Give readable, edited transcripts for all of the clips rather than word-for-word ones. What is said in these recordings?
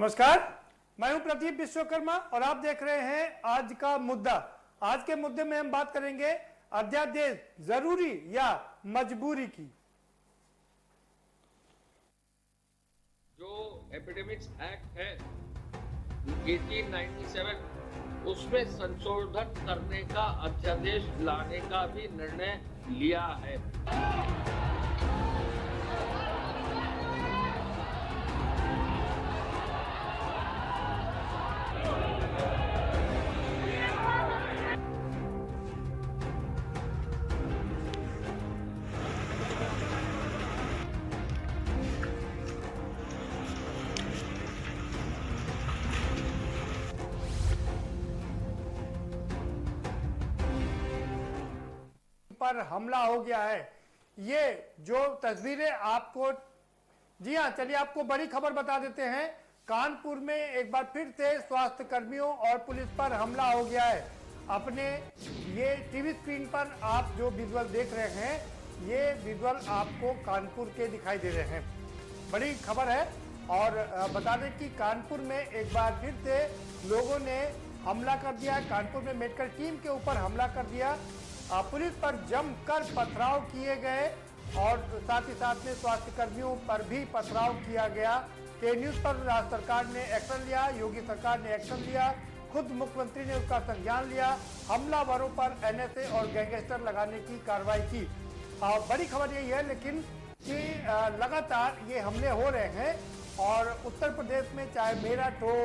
नमस्कार, मैं हूं प्रदीप विश्वकर्मा और आप देख रहे हैं आज का मुद्दा। आज के मुद्दे में हम बात करेंगे अध्यादेश जरूरी या मजबूरी की। जो एपिडेमिक्स एक्ट है 1897 उसमें संशोधन करने का अध्यादेश लाने का भी निर्णय लिया है। पर हमला हो गया है। ये जो तस्वीरें आपको, जी हाँ, चलिए आपको बड़ी खबर बता देते हैं। कानपुर में एक बार फिर से स्वास्थ्य कर्मियों और पुलिस पर हमला हो गया है। अपने ये टीवी स्क्रीन पर आप जो विजुअल देख रहे हैं, ये विजुअल आपको कानपुर के दिखाई दे रहे हैं। बड़ी खबर है और बता दें कि कानपुर में एक बार फिर से लोगों ने हमला कर दिया। कानपुर में मेडिकल टीम के ऊपर हमला कर दिया। पुलिस पर जमकर पथराव किए गए और साथ ही साथ में स्वास्थ्य कर्मियों पर भी पथराव किया गया। के न्यूज पर राज्य सरकार ने एक्शन लिया, योगी सरकार ने एक्शन लिया, खुद मुख्यमंत्री ने उसका संज्ञान लिया। हमलावरों पर एनएसए और गैंगस्टर लगाने की कार्रवाई की। बड़ी खबर यही है लेकिन कि लगातार ये हमले हो रहे हैं और उत्तर प्रदेश में चाहे मेरठ हो,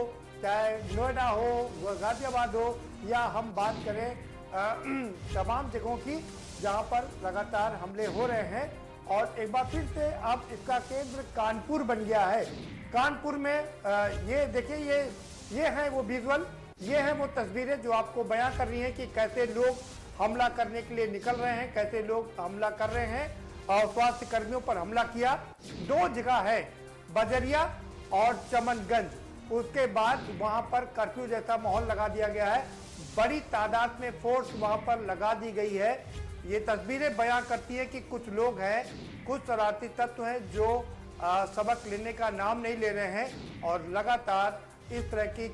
चाहे नोएडा हो, गाजियाबाद हो, या हम बात करें तमाम जगहों की जहां पर लगातार हमले हो रहे हैं। और एक बार फिर से अब इसका केंद्र कानपुर बन गया है। कानपुर में ये देखिए, ये है वो विजुअल, ये है वो तस्वीरें जो आपको बयां कर रही हैं कि कैसे लोग हमला करने के लिए निकल रहे हैं, कैसे लोग हमला कर रहे हैं और स्वास्थ्य कर्मियों पर हमला किया। दो जगह है, बजरिया और चमनगंज। उसके बाद वहां पर कर्फ्यू जैसा माहौल लगा दिया गया है। बड़ी तादाद में फोर्स वहां पर लगा दी गई है। ये तस्वीरें बयां करती है कि कुछ लोग हैं, कुछ शरारती तत्व हैं जो सबक लेने का नाम नहीं ले रहे हैं और लगातार इस तरह की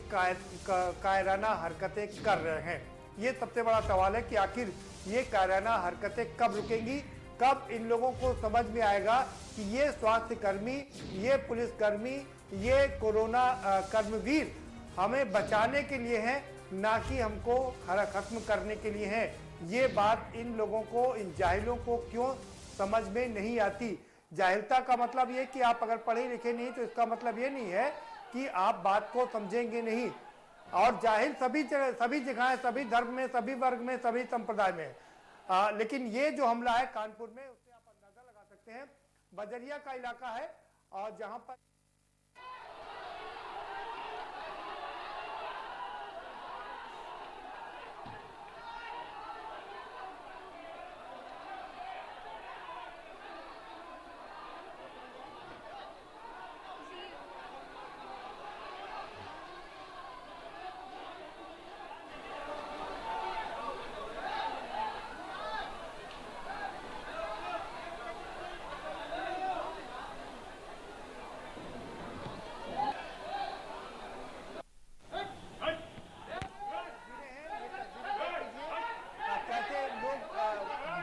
कायराना हरकतें कर रहे हैं। ये सबसे बड़ा सवाल है कि आखिर ये कायराना हरकतें कब रुकेंगी, कब इन लोगों को समझ में आएगा कि ये स्वास्थ्य कर्मी, ये पुलिसकर्मी, ये कोरोना कर्मवीर हमें बचाने के लिए हैं, ना कि हमको खत्म करने के लिए है। ये बात इन लोगों को, इन जाहिलों को क्यों समझ में नहीं आती। जाहिलता का मतलब ये कि आप अगर पढ़े लिखे नहीं तो इसका मतलब ये नहीं है कि आप बात को समझेंगे नहीं। और जाहिल सभी जगह है, सभी धर्म में, सभी वर्ग में, सभी संप्रदाय में। लेकिन ये जो हमला है कानपुर में, उससे आप अंदाजा लगा सकते हैं। बजरिया का इलाका है और जहां पर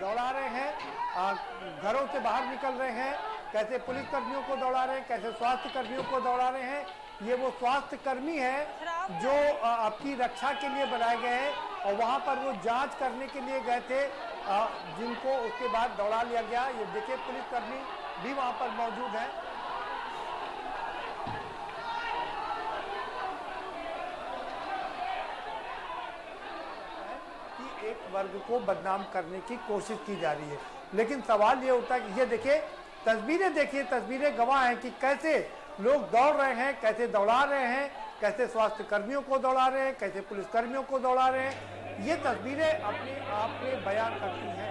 दौड़ा रहे हैं, घरों से बाहर निकल रहे हैं, कैसे पुलिस कर्मियों को दौड़ा रहे हैं, कैसे स्वास्थ्य कर्मियों को दौड़ा रहे हैं। ये वो स्वास्थ्य कर्मी हैं जो आपकी रक्षा के लिए बनाए गए हैं और वहां पर वो जांच करने के लिए गए थे, जिनको उसके बाद दौड़ा लिया गया। ये देखिए पुलिस कर्मी भी वहां पर मौजूद है। एक वर्ग को बदनाम करने की कोशिश की जा रही है, लेकिन सवाल ये उठता है कि ये देखिए तस्वीरें गवाह हैं कि कैसे लोग दौड़ रहे हैं, कैसे दौड़ा रहे हैं, कैसे स्वास्थ्य कर्मियों को दौड़ा रहे हैं, कैसे पुलिस कर्मियों को दौड़ा रहे हैं। ये तस्वीरें अपने आप में बयान करती हैं।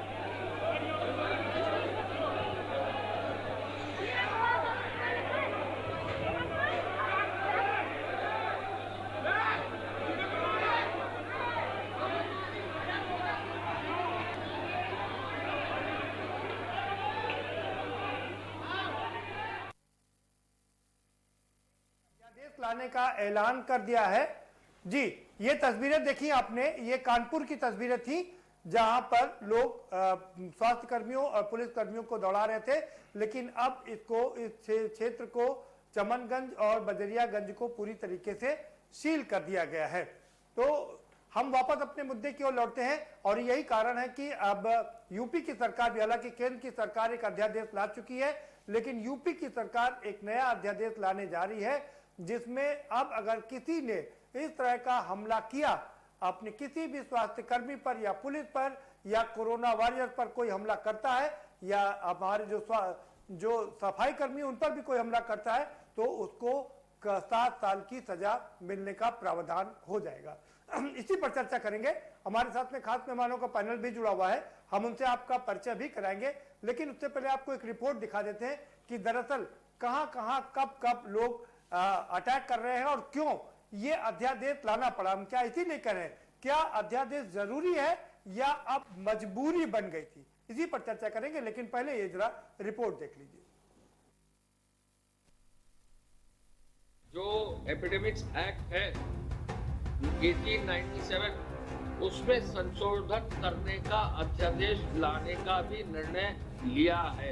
लाने का ऐलान कर दिया है। जी, ये तस्वीरें देखी आपने, ये कानपुर की तस्वीरें थी जहां पर लोग स्वास्थ्य कर्मियों और पुलिस कर्मियों को दौड़ा रहे थे, लेकिन अब इस क्षेत्र को, चमनगंज और बजरियागंज को पूरी तरीके से सील कर दिया गया है। तो हम वापस अपने मुद्दे की ओर लौटते हैं और यही कारण है कि अब यूपी की सरकार भी, हालांकि केंद्र की सरकार एक अध्यादेश ला चुकी है, लेकिन यूपी की सरकार एक नया अध्यादेश लाने जा रही है जिसमें अब अगर किसी ने इस तरह का हमला किया, अपने किसी भी स्वास्थ्य कर्मी पर या पुलिस पर या कोरोना वॉरियर पर कोई हमला करता है या हमारे जो सफाई कर्मी उन पर भी कोई हमला करता है तो उसको 7 साल की सजा मिलने का प्रावधान हो जाएगा। इसी पर चर्चा करेंगे। हमारे साथ में खास मेहमानों का पैनल भी जुड़ा हुआ है, हम उनसे आपका परिचय भी कराएंगे, लेकिन उससे पहले आपको एक रिपोर्ट दिखा देते हैं कि दरअसल कहां कब लोग अटैक कर रहे हैं और क्यों ये अध्यादेश लाना पड़ा। हम क्या इसीलिए कर रहे हैं, क्या अध्यादेश जरूरी है या अब मजबूरी बन गई थी, इसी पर चर्चा करेंगे। लेकिन पहले ये जरा रिपोर्ट देख लीजिए। जो एपिडेमिक्स एक्ट है 1897, उसमें संशोधन करने का अध्यादेश लाने का भी निर्णय लिया है।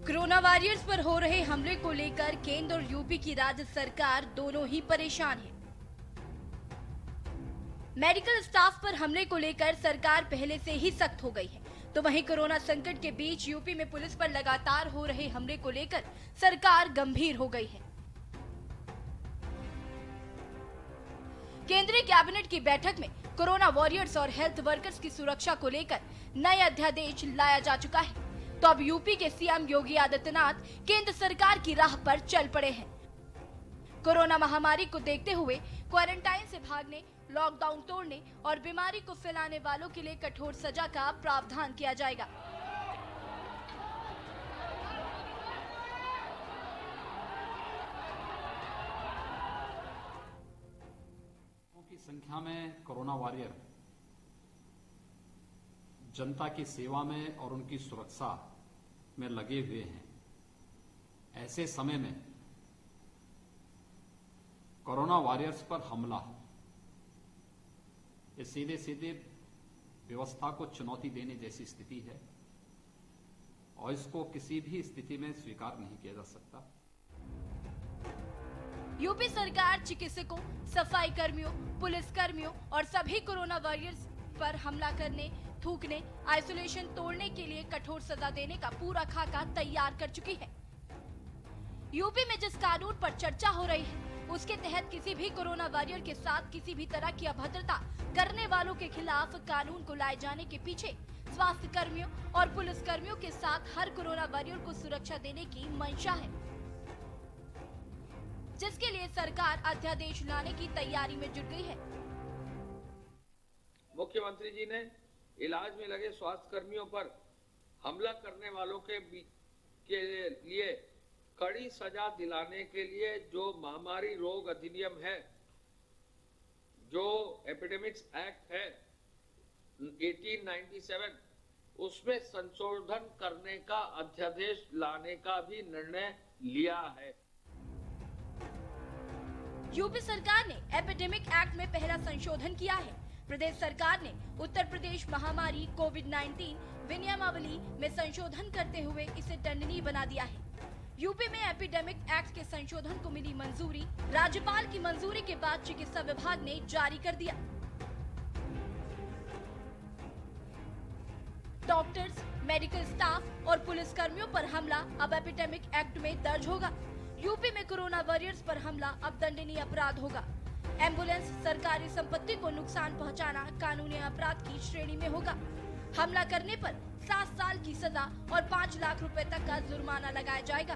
कोरोना वॉरियर्स पर हो रहे हमले को लेकर केंद्र और यूपी की राज्य सरकार दोनों ही परेशान है। मेडिकल स्टाफ पर हमले को लेकर सरकार पहले से ही सख्त हो गई है, तो वहीं कोरोना संकट के बीच यूपी में पुलिस पर लगातार हो रहे हमले को लेकर सरकार गंभीर हो गई है। केंद्रीय कैबिनेट की बैठक में कोरोना वॉरियर्स और हेल्थ वर्कर्स की सुरक्षा को लेकर नए अध्यादेश लाया जा चुका है, तो अब यूपी के सीएम योगी आदित्यनाथ केंद्र सरकार की राह पर चल पड़े हैं। कोरोना महामारी को देखते हुए क्वारंटाइन से भागने, लॉकडाउन तोड़ने और बीमारी को फैलाने वालों के लिए कठोर सजा का प्रावधान किया जाएगा। की संख्या में कोरोना वॉरियर जनता की सेवा में और उनकी सुरक्षा में लगे हुए हैं। ऐसे समय में कोरोना वॉरियर्स पर हमला ये सीधे सीधे व्यवस्था को चुनौती देने जैसी स्थिति है और इसको किसी भी स्थिति में स्वीकार नहीं किया जा सकता। यूपी सरकार चिकित्सकों, सफाई कर्मियों, पुलिस कर्मियों और सभी कोरोना वॉरियर्स पर हमला करने, थूकने, आइसोलेशन तोड़ने के लिए कठोर सजा देने का पूरा खाका तैयार कर चुकी है। यूपी में जिस कानून पर चर्चा हो रही है उसके तहत किसी भी कोरोना वॉरियर के साथ किसी भी तरह की अभद्रता करने वालों के खिलाफ कानून को लाए जाने के पीछे स्वास्थ्य कर्मियों और पुलिस कर्मियों के साथ हर कोरोना वॉरियर को सुरक्षा देने की मंशा है, जिसके लिए सरकार अध्यादेश लाने की तैयारी में जुट गई है। मुख्यमंत्री जी ने इलाज में लगे स्वास्थ्य कर्मियों पर हमला करने वालों के लिए कड़ी सजा दिलाने के लिए जो महामारी रोग अधिनियम है, जो एपिडेमिक्स एक्ट है 1897, उसमें संशोधन करने का अध्यादेश लाने का भी निर्णय लिया है। यूपी सरकार ने एपिडेमिक एक्ट में पहला संशोधन किया है। प्रदेश सरकार ने उत्तर प्रदेश महामारी कोविड-19 विनियमावली में संशोधन करते हुए इसे दंडनीय बना दिया है। यूपी में एपिडेमिक एक्ट के संशोधन को मिली मंजूरी, राज्यपाल की मंजूरी के बाद चिकित्सा विभाग ने जारी कर दिया। डॉक्टर्स, मेडिकल स्टाफ और पुलिस कर्मियों पर हमला अब एपिडेमिक एक्ट में दर्ज होगा। यूपी में कोरोना वॉरियर्स पर हमला अब दंडनीय अपराध होगा। एम्बुलेंस, सरकारी संपत्ति को नुकसान पहुंचाना कानूनी अपराध की श्रेणी में होगा। हमला करने पर 7 साल की सजा और 5 लाख रुपए तक का जुर्माना लगाया जाएगा।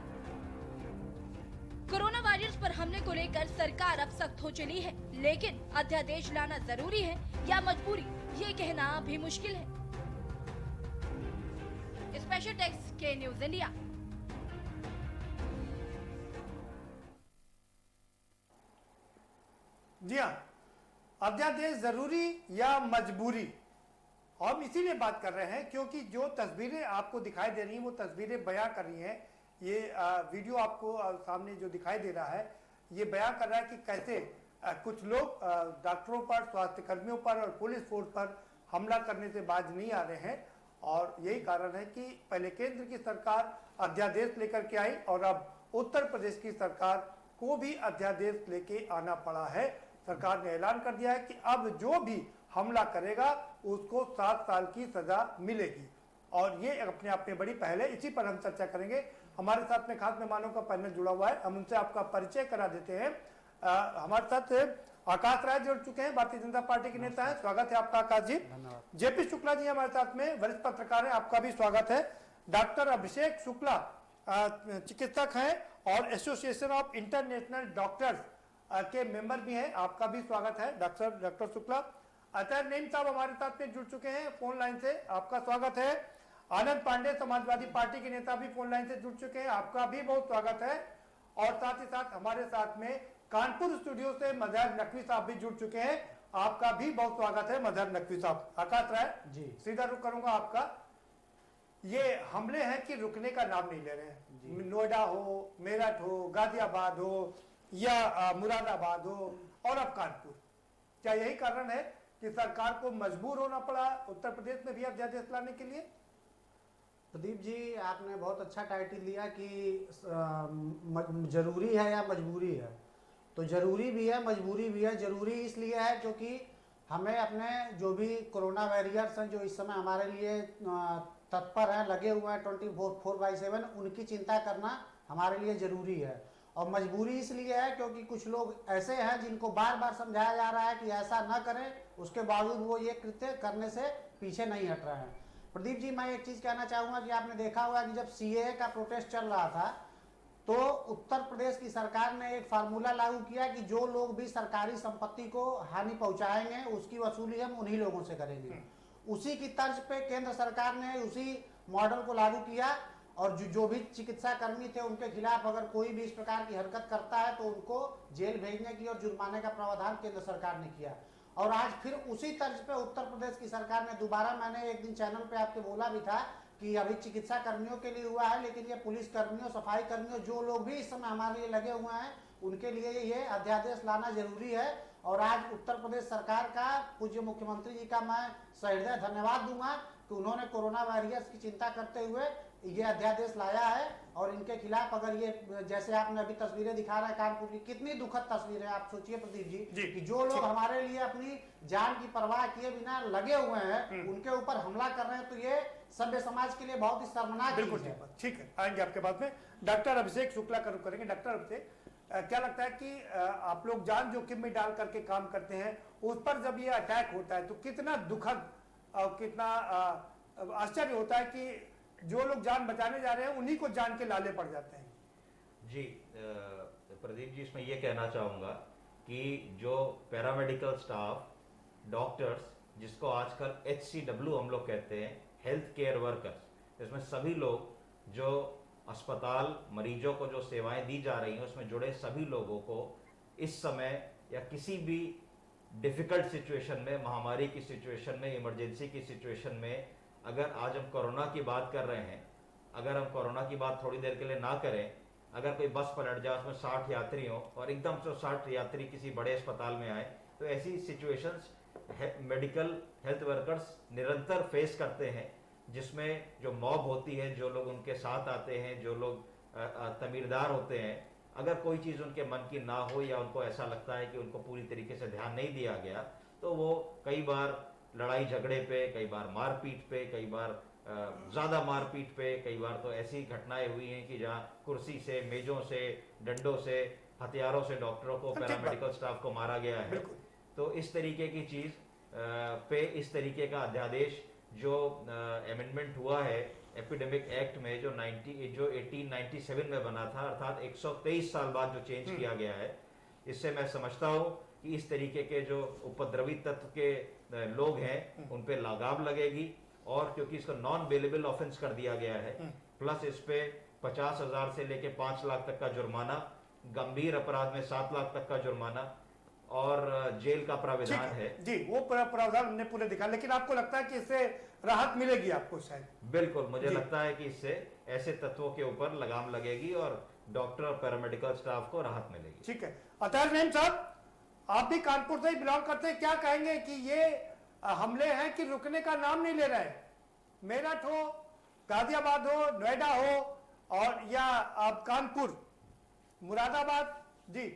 कोरोना वॉरियर्स पर हमले को लेकर सरकार अब सख्त हो चली है, लेकिन अध्यादेश लाना जरूरी है या मजबूरी, ये कहना भी मुश्किल है। स्पेशल टेक्स्ट के न्यूज इंडिया। जी हाँ, अध्यादेश जरूरी या मजबूरी, हम इसीलिए बात कर रहे हैं क्योंकि जो तस्वीरें आपको दिखाई दे रही हैं वो तस्वीरें बयां कर रही हैं। ये वीडियो आपको सामने जो दिखाई दे रहा है ये बयां कर रहा है कि कैसे कुछ लोग डॉक्टरों पर, स्वास्थ्य कर्मियों पर और पुलिस फोर्स पर हमला करने से बाज नहीं आ रहे हैं। और यही कारण है कि पहले केंद्र की सरकार अध्यादेश लेकर के आई और अब उत्तर प्रदेश की सरकार को भी अध्यादेश लेके आना पड़ा है। सरकार ने ऐलान कर दिया है कि अब जो भी हमला करेगा उसको 7 साल की सजा मिलेगी और ये अपने आप में बड़ी पहल है। इसी पर हम चर्चा करेंगे। हमारे साथ में खास मेहमानों का पैनल जुड़ा हुआ है, हम उनसे आपका परिचय करा देते हैं। हमारे साथ आकाश राय जुड़ चुके हैं, भारतीय जनता पार्टी के नेता हैं। स्वागत है आपका आकाश जी। जेपी शुक्ला जी हमारे साथ में, वरिष्ठ पत्रकार हैं, आपका भी स्वागत है। डॉक्टर अभिषेक शुक्ला चिकित्सक हैं और एसोसिएशन ऑफ इंटरनेशनल डॉक्टर्स के मेंबर भी हैं, आपका भी स्वागत है डॉक्टर शुक्ला। अतः नेम साहब हमारे साथ में जुड़ चुके हैं फोन लाइन से, आपका स्वागत है। आनंद पांडे समाजवादी पार्टी के नेता भी फोन लाइन से जुड़ चुके हैं, आपका भी बहुत स्वागत है। और साथ ही साथ हमारे साथ में कानपुर स्टूडियो से मजहर नकवी साहब भी जुड़ चुके हैं, आपका भी बहुत स्वागत है मजहर नकवी साहब। आकाश राय जी, सीधा रुख करूंगा आपका। ये हमले हैं कि रुकने का नाम नहीं ले रहे हैं। नोएडा हो, मेरठ हो, गाजियाबाद हो या मुरादाबाद हो और अब कानपुर, क्या यही कारण है कि सरकार को मजबूर होना पड़ा उत्तर प्रदेश में भी अध्यादेश लाने के लिए? प्रदीप जी, आपने बहुत अच्छा टाइटल दिया कि जरूरी है या मजबूरी है। तो जरूरी भी है, मजबूरी भी है। जरूरी इसलिए है क्योंकि हमें अपने जो भी कोरोना वॉरियर्स हैं जो इस समय हमारे लिए तत्पर हैं, लगे हुए हैं 24/7, उनकी चिंता करना हमारे लिए जरूरी है। और मजबूरी इसलिए है क्योंकि कुछ लोग ऐसे हैं जिनको बार बार समझाया जा रहा है कि ऐसा न करें, उसके बावजूद वो ये कृत्य करने से पीछे नहीं हट रहे हैं। प्रदीप जी, मैं एक चीज कहना चाहूंगा कि आपने देखा होगा कि जब सीएए का प्रोटेस्ट चल रहा था तो उत्तर प्रदेश की सरकार ने एक फार्मूला लागू किया कि जो लोग भी सरकारी संपत्ति को हानि पहुंचाएंगे उसकी वसूली हम उन्हीं लोगों से करेंगे। उसी की तर्ज पे केंद्र सरकार ने उसी मॉडल को लागू किया और जो भी चिकित्सा कर्मी थे उनके खिलाफ अगर कोई भी इस प्रकार की हरकत करता है तो उनको जेल भेजने की और जुर्माने का प्रावधान केंद्र सरकार ने किया। और आज फिर उसी तर्ज पे उत्तर प्रदेश की सरकार ने दोबारा, मैंने एक दिन चैनल पे आपके बोला भी था कि अभी चिकित्सा कर्मियों के लिए हुआ है, लेकिन ये पुलिस कर्मियों, सफाई कर्मियों, जो लोग भी इस समय हमारे लिए लगे हुए हैं उनके लिए ये अध्यादेश लाना जरूरी है। और आज उत्तर प्रदेश सरकार का, पूज्य मुख्यमंत्री जी का मैं सहृदय धन्यवाद दूंगा कि उन्होंने कोरोना वॉरियर्स की चिंता करते हुए ये अध्यादेश लाया है। और इनके खिलाफ अगर ये, जैसे आपने अभी तस्वीरें दिखा रहे हैं कानपुर की, कितनी दुखद तस्वीर है। आप सोचिए प्रदीप जी कि जो लोग हमारे लिए अपनी जान की परवाह किए बिना लगे हुए हैं उनके ऊपर हमला कर रहे हैं, तो ये सभ्य समाज के लिए बहुत ही शर्मनाक चीज है। ठीक है, आएंगे आपके बात में। डॉक्टर अभिषेक शुक्ला का रुख करेंगे। डॉक्टर अभिषेक, क्या लगता है कि आप लोग जान जोखिम में डाल करके काम करते हैं, उस पर जब ये अटैक होता है तो कितना दुखद और कितना आश्चर्य होता है कि जो लोग जान बचाने जा रहे हैं उन्हीं को जान के लाले पड़ जाते हैं। जी प्रदीप जी, इसमें यह कहना चाहूँगा कि जो पैरामेडिकल स्टाफ, डॉक्टर्स, जिसको आजकल HCW हम लोग कहते हैं, हेल्थ केयर वर्कर्स, इसमें सभी लोग जो अस्पताल मरीजों को जो सेवाएं दी जा रही हैं उसमें जुड़े सभी लोगों को इस समय या किसी भी डिफिकल्ट सिचुएशन में, महामारी की सिचुएशन में, इमरजेंसी की सिचुएशन में, अगर आज हम कोरोना की बात कर रहे हैं, अगर हम कोरोना की बात थोड़ी देर के लिए ना करें, अगर कोई बस पलट जाए उसमें 60 यात्री हो और एकदम से 60 यात्री किसी बड़े अस्पताल में आए, तो ऐसी सिचुएशंस मेडिकल हेल्थ वर्कर्स निरंतर फेस करते हैं, जिसमें जो मॉब होती है, जो लोग उनके साथ आते हैं, जो लोग तमीरदार होते हैं, अगर कोई चीज़ उनके मन की ना हो या उनको ऐसा लगता है कि उनको पूरी तरीके से ध्यान नहीं दिया गया, तो वो कई बार लड़ाई झगड़े पे, कई बार मारपीट पे, कई बार ज़्यादा मारपीट पे, कई बार तो ऐसी घटनाएं हुई हैं कि जहाँ कुर्सी से, मेजों से, डंडों से, हथियारों से डॉक्टरों को, पैरामेडिकल स्टाफ को मारा गया है। तो इस तरीके की चीज़ पे इस तरीके का अध्यादेश जो अमेंडमेंट हुआ है एपिडेमिक एक्ट में, जो 1897 में बना था, अर्थात 123 साल बाद जो चेंज किया गया है, इससे मैं समझता हूँ कि इस तरीके के जो उपद्रवी तत्व के लोग हैं उन पे लगाम लगेगी, और क्योंकि इसको नॉन बेलेबल ऑफेंस कर दिया गया है, प्लस इस पे 50,000 से लेके 5 लाख तक का जुर्माना, गंभीर अपराध में 7 लाख तक का जुर्माना और जेल का प्रावधान है। जी, वो प्रावधान हमने पूरे दिखा, लेकिन आपको लगता है कि इससे राहत मिलेगी आपको शायद? बिल्कुल, मुझे लगता है कि इससे ऐसे तत्वों के ऊपर लगाम लगेगी और डॉक्टर और पैरामेडिकल स्टाफ को राहत मिलेगी। ठीक है। अतहर नईम साहब, आप भी कानपुर से ही बिलोंग करते हैं, क्या कहेंगे कि ये हमले हैं कि रुकने का नाम नहीं ले रहे? मेरठ हो, गाजियाबाद हो, नोएडा हो और या आप कानपुर, मुरादाबाद। जी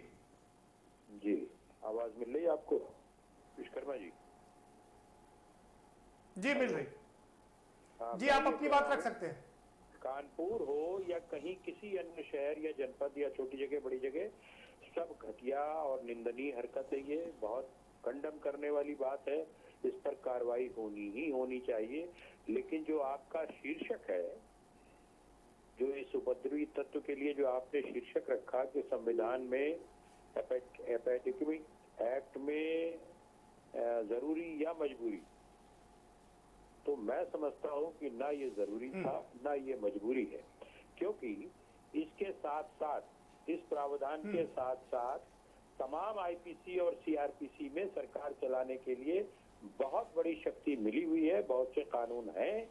जी, आवाज मिल रही है आपको विश्वकर्मा जी? जी मिल रही। हाँ, जी, आप अपनी बात रख सकते हैं। कानपुर हो या कहीं किसी अन्य शहर या जनपद या छोटी जगह बड़ी जगह, सब घटिया और निंदनीय हरकत है। ये बहुत कंडम करने वाली बात है, इस पर कार्रवाई होनी ही होनी चाहिए। लेकिन जो आपका शीर्षक है, जो इस उपद्रवी तत्व के लिए जो आपने शीर्षक रखा कि संविधान में एपेडेमिक एक्ट में जरूरी या मजबूरी, तो मैं समझता हूं कि ना ये जरूरी था ना ये मजबूरी है, क्योंकि इसके साथ साथ, इस प्रावधान के साथ साथ तमाम आईपीसी और सीआरपीसी में सरकार चलाने के लिए बहुत बड़ी शक्ति मिली हुई है, बहुत से कानून हैं।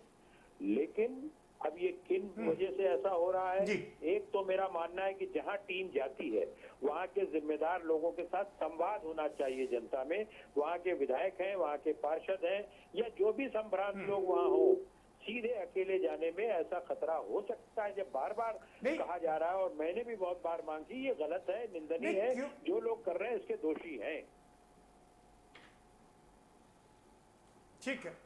लेकिन अब ये किन वजह से ऐसा हो रहा है? एक तो मेरा मानना है कि जहां टीम जाती है वहां के जिम्मेदार लोगों के साथ संवाद होना चाहिए जनता में। वहां के विधायक हैं, वहां के पार्षद हैं या जो भी संभ्रांत लोग वहां हो, सीधे अकेले जाने में ऐसा खतरा हो सकता है। जब बार बार कहा जा रहा है और मैंने भी बहुत बार मांग की, ये गलत है, निंदनीय है, जो लोग कर रहे हैं इसके दोषी हैं। ठीक है,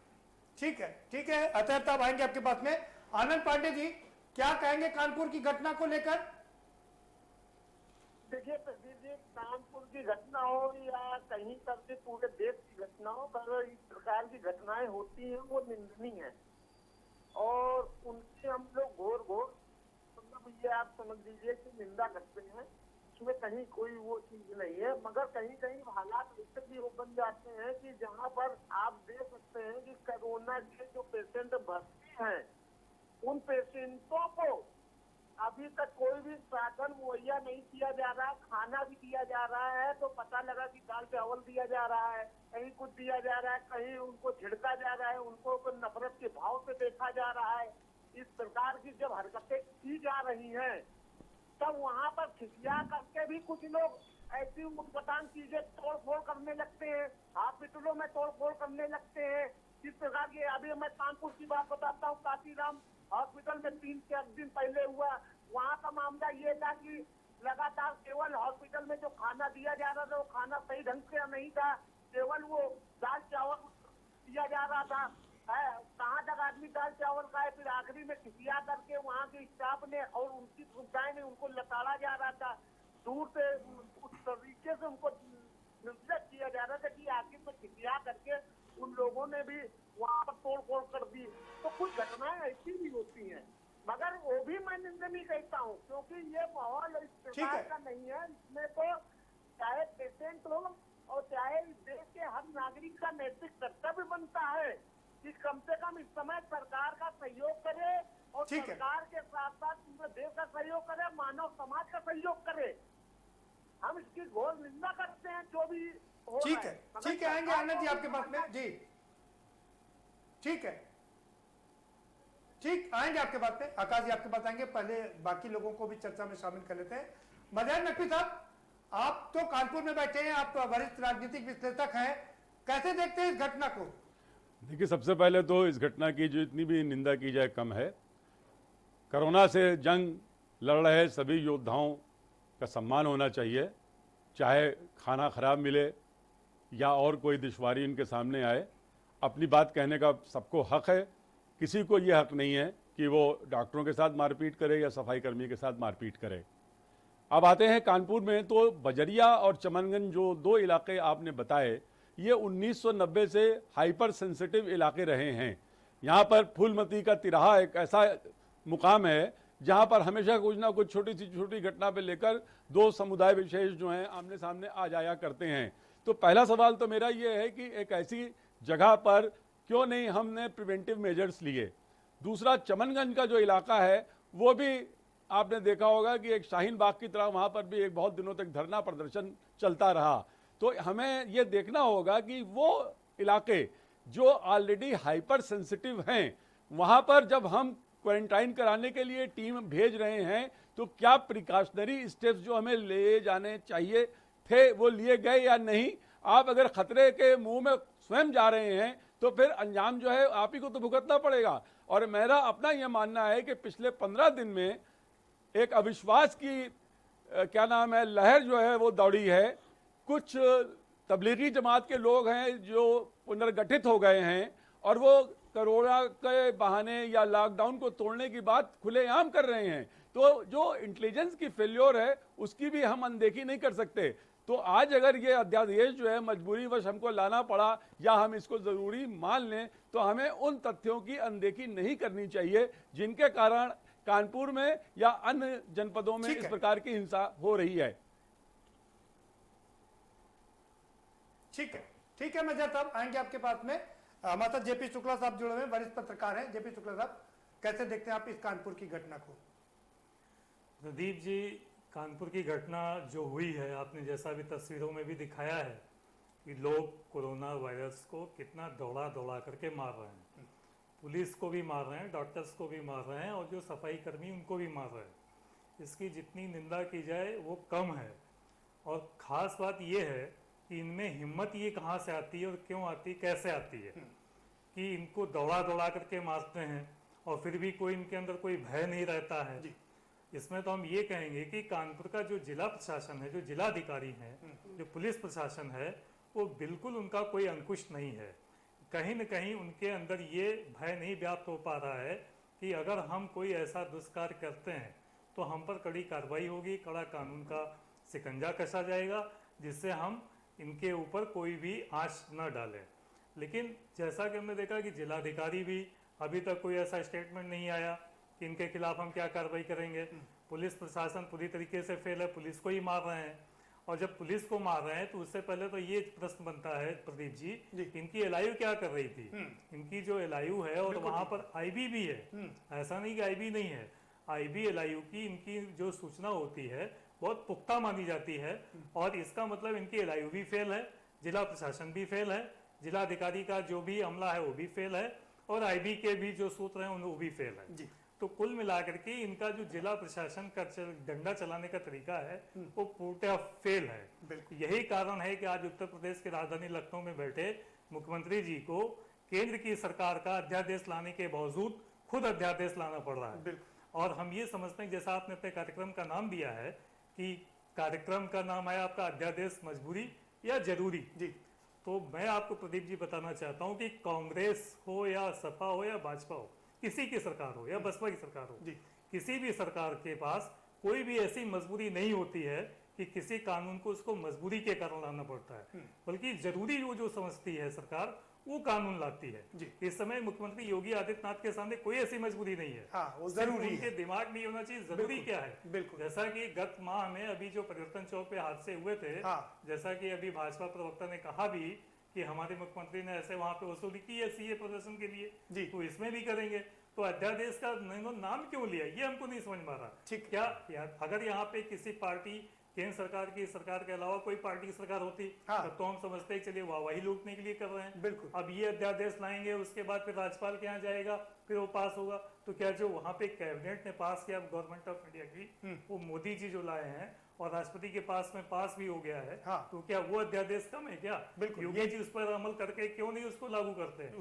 ठीक है, ठीक है। अतः तब आएंगे आपके पास में। आनंद पांडे जी, क्या कहेंगे कानपुर की घटना को लेकर? देखिए प्रदीप जी, कानपुर की घटना हो या कहीं पर भी पूरे देश की घटना हो, अगर इस प्रकार की घटनाएं होती हैं वो निंदनीय है और उनसे हम लोग घोर घोर मतलब ये आप समझ लीजिए कि निंदा करते हैं, उसमें कहीं कोई वो चीज नहीं है। मगर कहीं कहीं हालात ऐसे भी वो बन जाते हैं कि जहाँ पर आप देख सकते हैं कि कोरोना के जो पेशेंट भर्ती हैं, उन पेशेंटों को अभी तक कोई भी साधन मुहैया नहीं किया जा रहा। खाना भी दिया जा रहा है तो पता लगा कि दाल चावल दिया जा रहा है, कहीं कुछ दिया जा रहा है, कहीं उनको झिड़का जा रहा है, उनको नफरत के भाव से देखा जा रहा है। इस प्रकार की जब हरकतें की जा रही हैं, तब वहाँ पर खिसिया करके भी कुछ लोग ऐसी उटपटांग चीजें तोड़ फोड़ करने लगते हैं, हॉस्पिटलों में तोड़ फोड़ करने लगते हैं। इस प्रकार की, अभी मैं कानपुर की बात बताता हूँ, काशीराम हॉस्पिटल में 3-4 दिन पहले हुआ। वहाँ का मामला ये था कि लगातार केवल हॉस्पिटल में जो खाना दिया जा रहा था वो खाना सही ढंग से नहीं था, केवल वो दाल चावल दिया जा रहा था। कहाँ तक आदमी दाल चावल खाए? फिर आखिरी में खिसिया करके वहाँ के स्टाफ ने और उनकी सुविधाएं ने उनको लताड़ा जा रहा था, दूर से उस तरीके से उनको निर्देश किया जा रहा था कि आखिर में खिसिया करके उन लोगों ने भी वहाँ पर तोड़ फोड़ कर दी। तो कुछ घटनाएं ऐसी भी होती हैं, मगर वो भी मैं निंदनीय कहता हूँ, क्योंकि ये माहौल इस प्रकार का नहीं है। इसमें तो चाहे पेशेंट हो और चाहे देश के हर नागरिक का नैतिक कर्तव्य बनता है कि कम से कम इस समय सरकार का सहयोग करे और सरकार के साथ साथ पूरे देश का सहयोग करे, मानव समाज का सहयोग करे। हम इसकी घोर निंदा करते हैं जो भी हो। ठीक है, ठीक है, आएंगे आनंद जी आपके पास में। जी ठीक है, ठीक, आएंगे आपके पास में। आकाश जी आपके पास आएंगे, पहले बाकी लोगों को भी चर्चा में शामिल कर लेते हैं। मजहर नकवी साहब, आप तो कानपुर में बैठे हैं, आप वरिष्ठ राजनीतिक विश्लेषक हैं, कैसे देखते हैं इस घटना को? देखिए, सबसे पहले तो इस घटना की जो इतनी भी निंदा की जाए कम है। कोरोना से जंग लड़ रहे सभी योद्धाओं का सम्मान होना चाहिए, चाहे खाना खराब मिले या और कोई दुश्वारी इनके सामने आए। अपनी बात कहने का सबको हक है, किसी को ये हक नहीं है कि वो डॉक्टरों के साथ मारपीट करे या सफाई कर्मी के साथ मारपीट करे। अब आते हैं कानपुर में, तो बजरिया और चमनगंज जो 2 इलाके आपने बताए, ये 1990 से हाइपर सेंसिटिव इलाके रहे हैं। यहाँ पर फूलमती का तिराहा एक ऐसा मुकाम है जहाँ पर हमेशा कुछ ना कुछ छोटी सी छोटी घटना पे लेकर 2 समुदाय विशेष जो हैं आमने सामने आ जाया करते हैं। तो पहला सवाल तो मेरा ये है कि एक ऐसी जगह पर क्यों नहीं हमने प्रिवेंटिव मेजर्स लिए। दूसरा, चमनगंज का जो इलाका है वो भी आपने देखा होगा कि एक शाहीन बाग की तरह वहाँ पर भी एक बहुत दिनों तक धरना प्रदर्शन चलता रहा। तो हमें ये देखना होगा कि वो इलाके जो ऑलरेडी हाइपर सेंसिटिव हैं, वहाँ पर जब हम क्वारंटाइन कराने के लिए टीम भेज रहे हैं तो क्या प्रिकॉशनरी स्टेप्स जो हमें ले जाने चाहिए थे वो लिए गए या नहीं। आप अगर खतरे के मुंह में स्वयं जा रहे हैं तो फिर अंजाम जो है आप ही को तो भुगतना पड़ेगा। और मेरा अपना यह मानना है कि पिछले 15 दिन में एक अविश्वास की क्या नाम है लहर जो है वो दौड़ी है। कुछ तबलीगी जमात के लोग हैं जो पुनर्गठित हो गए हैं और वो कोरोना के बहाने या लॉकडाउन को तोड़ने की बात खुलेआम कर रहे हैं। तो जो इंटेलिजेंस की फेल्योर है उसकी भी हम अनदेखी नहीं कर सकते। तो आज अगर ये अध्यादेश जो है मजबूरीवश हमको लाना पड़ा या हम इसको ज़रूरी मान लें तो हमें उन तथ्यों की अनदेखी नहीं करनी चाहिए जिनके कारण कानपुर में या अन्य जनपदों में इस प्रकार की हिंसा हो रही है। ठीक है मेजर साहब, आएंगे आपके पास में। हमारे साथ जेपी शुक्ला साहब जुड़े हुए हैं, वरिष्ठ पत्रकार हैं। जेपी शुक्ला साहब, कैसे देखते हैं आप इस कानपुर की घटना को? प्रदीप जी, कानपुर की घटना जो हुई है, आपने जैसा भी तस्वीरों में भी दिखाया है कि लोग कोरोना वायरस को कितना दौड़ा दौड़ा करके मार रहे हैं। पुलिस को भी मार रहे हैं, डॉक्टर्स को भी मार रहे हैं और जो सफाई कर्मी उनको भी मार रहे हैं। इसकी जितनी निंदा की जाए वो कम है। और ख़ास बात ये है कि इनमें हिम्मत ये कहाँ से आती है और क्यों आती है, कैसे आती है कि इनको दौड़ा दौड़ा करके मारते हैं और फिर भी कोई इनके अंदर कोई भय नहीं रहता है। इसमें तो हम ये कहेंगे कि कानपुर का जो जिला प्रशासन है, जो जिलाधिकारी हैं, जो पुलिस प्रशासन है, वो बिल्कुल उनका कोई अंकुश नहीं है। कहीं न कहीं उनके अंदर ये भय नहीं व्याप्त हो पा रहा है कि अगर हम कोई ऐसा दुष्कार्य करते हैं तो हम पर कड़ी कार्रवाई होगी, कड़ा कानून का शिकंजा कसा जाएगा, जिससे हम इनके ऊपर कोई भी आंच न डालें। लेकिन जैसा कि हमने देखा कि जिलाधिकारी भी अभी तक कोई ऐसा स्टेटमेंट नहीं आया कि इनके खिलाफ हम क्या कार्रवाई करेंगे। पुलिस प्रशासन पूरी तरीके से फेल है, पुलिस को ही मार रहे हैं। और जब पुलिस को मार रहे हैं तो उससे पहले तो ये प्रश्न बनता है प्रदीप जी, इनकी एलआईयू क्या कर रही थी? इनकी जो एलआईयू है और वहां पर आईबी भी है, ऐसा नहीं कि आईबी नहीं है। आईबी एलआईयू की इनकी जो सूचना होती है बहुत पुख्ता मानी जाती है और इसका मतलब इनकी एलआईयू भी फेल है, जिला प्रशासन भी फेल है, जिलाधिकारी का जो भी अमला है वो भी फेल है और आईबी के भी जो सूत्र हैं वो भी फेल है। तो कुल मिलाकर के इनका जो जिला प्रशासन का डंडा चलाने का तरीका है वो पूर्णतः फेल है। यही कारण है कि आज उत्तर प्रदेश की राजधानी लखनऊ में बैठे मुख्यमंत्री जी को केंद्र की सरकार का अध्यादेश लाने के बावजूद खुद अध्यादेश लाना पड़ रहा है। और हम ये समझते हैं, जैसा आपने अपने कार्यक्रम का नाम दिया है कि कार्यक्रम का नाम है आपका अध्यादेश मजबूरी या जरूरी जी, तो मैं आपको प्रदीप जी बताना चाहता हूं कि कांग्रेस हो या सपा हो या भाजपा हो, किसी की सरकार हो या बसपा की सरकार हो, किसी भी सरकार के पास कोई भी ऐसी मजबूरी नहीं होती है कि किसी कानून को उसको मजबूरी के कारण लाना पड़ता है, बल्कि जरूरी वो जो समझती है सरकार वो कानून लाती है। इस समय मुख्यमंत्री योगी आदित्यनाथ के सामने कोई ऐसी मजबूरी नहीं है। वो जरूरी उनके दिमाग में होना चाहिए जरूरी क्या है। जैसा कि गत माह में अभी जो परिवर्तन चौक पे हादसे हुए थे, जैसा कि अभी भाजपा प्रवक्ता ने कहा भी कि हमारे मुख्यमंत्री ने ऐसे वहां पे वसूली की है सीए प्रदर्शन के लिए, तो इसमें भी करेंगे। तो अध्यादेश का नाम क्यों लिया ये हमको नहीं समझ में आ रहा। क्या अगर यहाँ पे किसी पार्टी केंद्र सरकार की सरकार के अलावा कोई पार्टी की सरकार होती तब तो हम समझते हैं चलिए वाहवाही लूटने के लिए कर रहे हैं। बिल्कुल। अब ये अध्यादेश लाएंगे, उसके बाद फिर राज्यपाल के यहाँ जाएगा, फिर वो पास होगा। तो क्या जो वहाँ पे कैबिनेट ने पास किया गवर्नमेंट ऑफ इंडिया की, वो मोदी जी जो लाए हैं और राष्ट्रपति के पास में पास भी हो गया है, तो क्या वो अध्यादेश कम है क्या? योगी जी उस पर अमल करके क्यों नहीं उसको लागू करते हैं?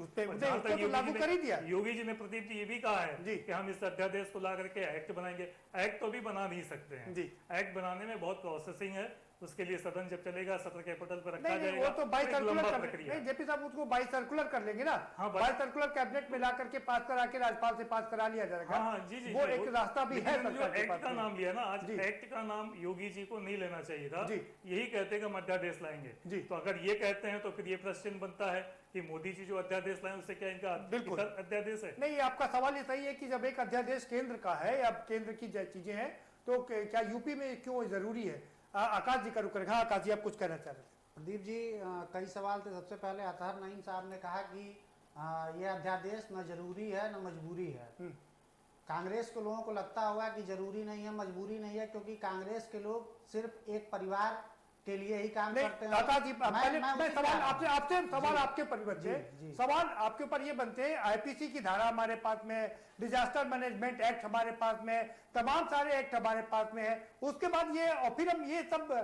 योगी जी ने प्रदीप जी ये भी कहा है कि हम इस अध्यादेश को ला करके एक्ट बनाएंगे। एक्ट तो भी बना नहीं सकते हैं, एक्ट बनाने में बहुत प्रोसेसिंग है, उसके लिए सदन जब चलेगा सत्र कैपिटल पर रखा जाएगा। वो तो बाई सर्कुलर नहीं जेपी साहब उसको बाई सर्कुलर कर लेंगे ना। बाई सर्कुलर कैबिनेट में ला करके पास करा के राज्यपाल से पास करा लिया जाएगा। जी वो एक रास्ता भी है। जो एक्ट का नाम लिया ना आज, एक्ट का नाम योगी जी को नहीं लेना चाहिए था। यही कहते हैं कि हम अध्यादेश लाएंगे। तो अगर ये कहते हैं तो फिर ये प्रश्न बनता है कि मोदी जी जो अध्यादेश लाए उससे क्या इनका बिल्कुल अध्यादेश है? नहीं, आपका सवाल ये सही है कि जब एक अध्यादेश केंद्र का है या केंद्र की चीजें हैं तो क्या यूपी में क्यों जरूरी है? आकाश जी का रुक करेगा। आकाश जी आप कुछ कहना चाह रहे प्रदीप जी, कई सवाल थे। सबसे पहले अतहर नईम साहब ने कहा कि यह अध्यादेश न जरूरी है न मजबूरी है। कांग्रेस के लोगों को लगता होगा कि जरूरी नहीं है, मजबूरी नहीं है, क्योंकि कांग्रेस के लोग सिर्फ एक परिवार के लिए ही काम करते हैं। दादा जी, पहले मैं सवाल आपसे सवाल आपके पर जी, जी। सवाल आपके ऊपर ये बनते हैं। आईपीसी की धारा हमारे पास में, डिजास्टर मैनेजमेंट एक्ट हमारे पास में, तमाम सारे एक्ट हमारे पास में है। उसके बाद ये, और फिर हम ये सब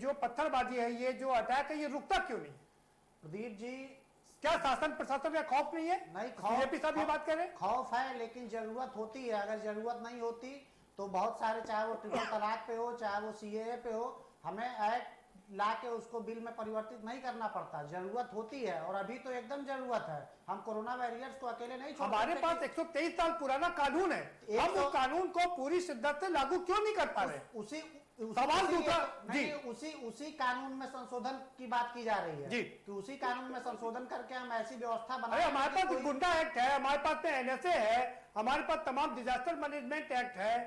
जो पत्थरबाजी है, ये जो अटैक है, ये रुकता क्यों नहीं? प्रदीप जी, क्या शासन प्रशासन का खौफ नहीं है? नहीं, बीजेपी साहब ये बात कर रहे हैं। खौफ है, लेकिन जरूरत होती है। अगर जरूरत नहीं होती तो बहुत सारे, चाहे वो ट्रिपल तलाक पे हो, चाहे वो सीएए पे हो, हमें एक्ट ला के उसको बिल में परिवर्तित नहीं करना पड़ता। जरूरत होती है, और अभी तो एकदम जरूरत है। हम कोरोना वॉरियर्स को अकेले नहीं छोड़ हमारे सकते पास 123 साल पुराना कानून है, हम उस कानून को पूरी शिद्दत से लागू क्यों नहीं कर पा रहे? सवाल दूसरा जी, उसी कानून में संशोधन की बात की जा रही है जी, कि उसी कानून में संशोधन करके हम ऐसी व्यवस्था अरे बनाए। हमारे पास गुंडा एक्ट है, हमारे पास में एनएसए है, हमारे पास तमाम डिजास्टर मैनेजमेंट एक्ट है,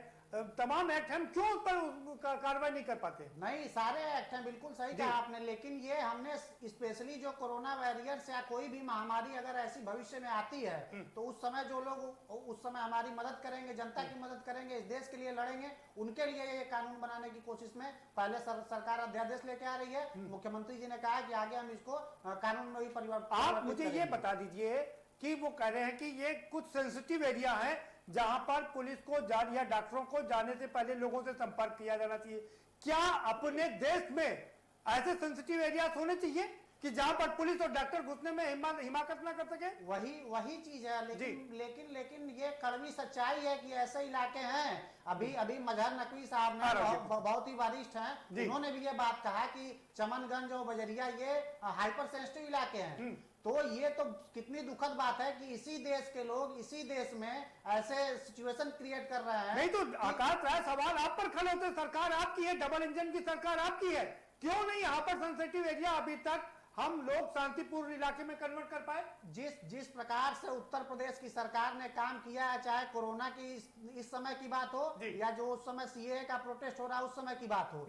तमाम एक्ट, हम क्यों उस पर कार्रवाई नहीं कर पाते? नहीं, सारे एक्ट हैं, बिल्कुल सही कहा आपने। लेकिन ये हमने स्पेशली जो कोरोना वॉरियर्स या कोई भी महामारी अगर ऐसी भविष्य में आती है, तो उस समय जो लोग उस समय हमारी मदद करेंगे, जनता की मदद करेंगे, इस देश के लिए लड़ेंगे, उनके लिए ये कानून बनाने की कोशिश में पहले सरकार अध्यादेश लेके आ रही है। मुख्यमंत्री जी ने कहा कि आगे हम इसको कानून में भी परिवर्तन। आप मुझे ये बता दीजिए कि वो कह रहे हैं कि ये कुछ सेंसिटिव एरिया है जहां पर पुलिस को या डॉक्टरों को जाने से पहले लोगों से संपर्क किया जाना चाहिए। क्या अपने देश में ऐसे सेंसिटिव एरियाज होने चाहिए कि जहां पर पुलिस और डॉक्टर घुसने में हिमाकत ना कर सके? वही चीज है। लेकिन ये कड़वी सच्चाई है कि ऐसे इलाके हैं। अभी मजहर नकवी साहब ने, बहुत ही वरिष्ठ हैं, उन्होंने भी ये बात कहा कि चमनगंज और बजरिया ये हाइपर सेंसिटिव इलाके हैं। तो ये तो कितनी दुखद बात है कि इसी देश के लोग इसी देश में ऐसे सिचुएशन क्रिएट कर रहे हैं। नहीं तो आकाश राय, सवाल आप पर खड़े होते, सरकार आपकी है, डबल इंजन की सरकार आपकी है, क्यों नहीं यहाँ पर सेंसिटिव एरिया अभी तक हम लोग शांतिपूर्ण इलाके में कन्वर्ट कर पाए? जिस प्रकार से उत्तर प्रदेश की सरकार ने काम किया है, चाहे कोरोना की इस समय की बात हो या जो उस समय सीएए का प्रोटेस्ट हो रहा है उस समय की बात हो,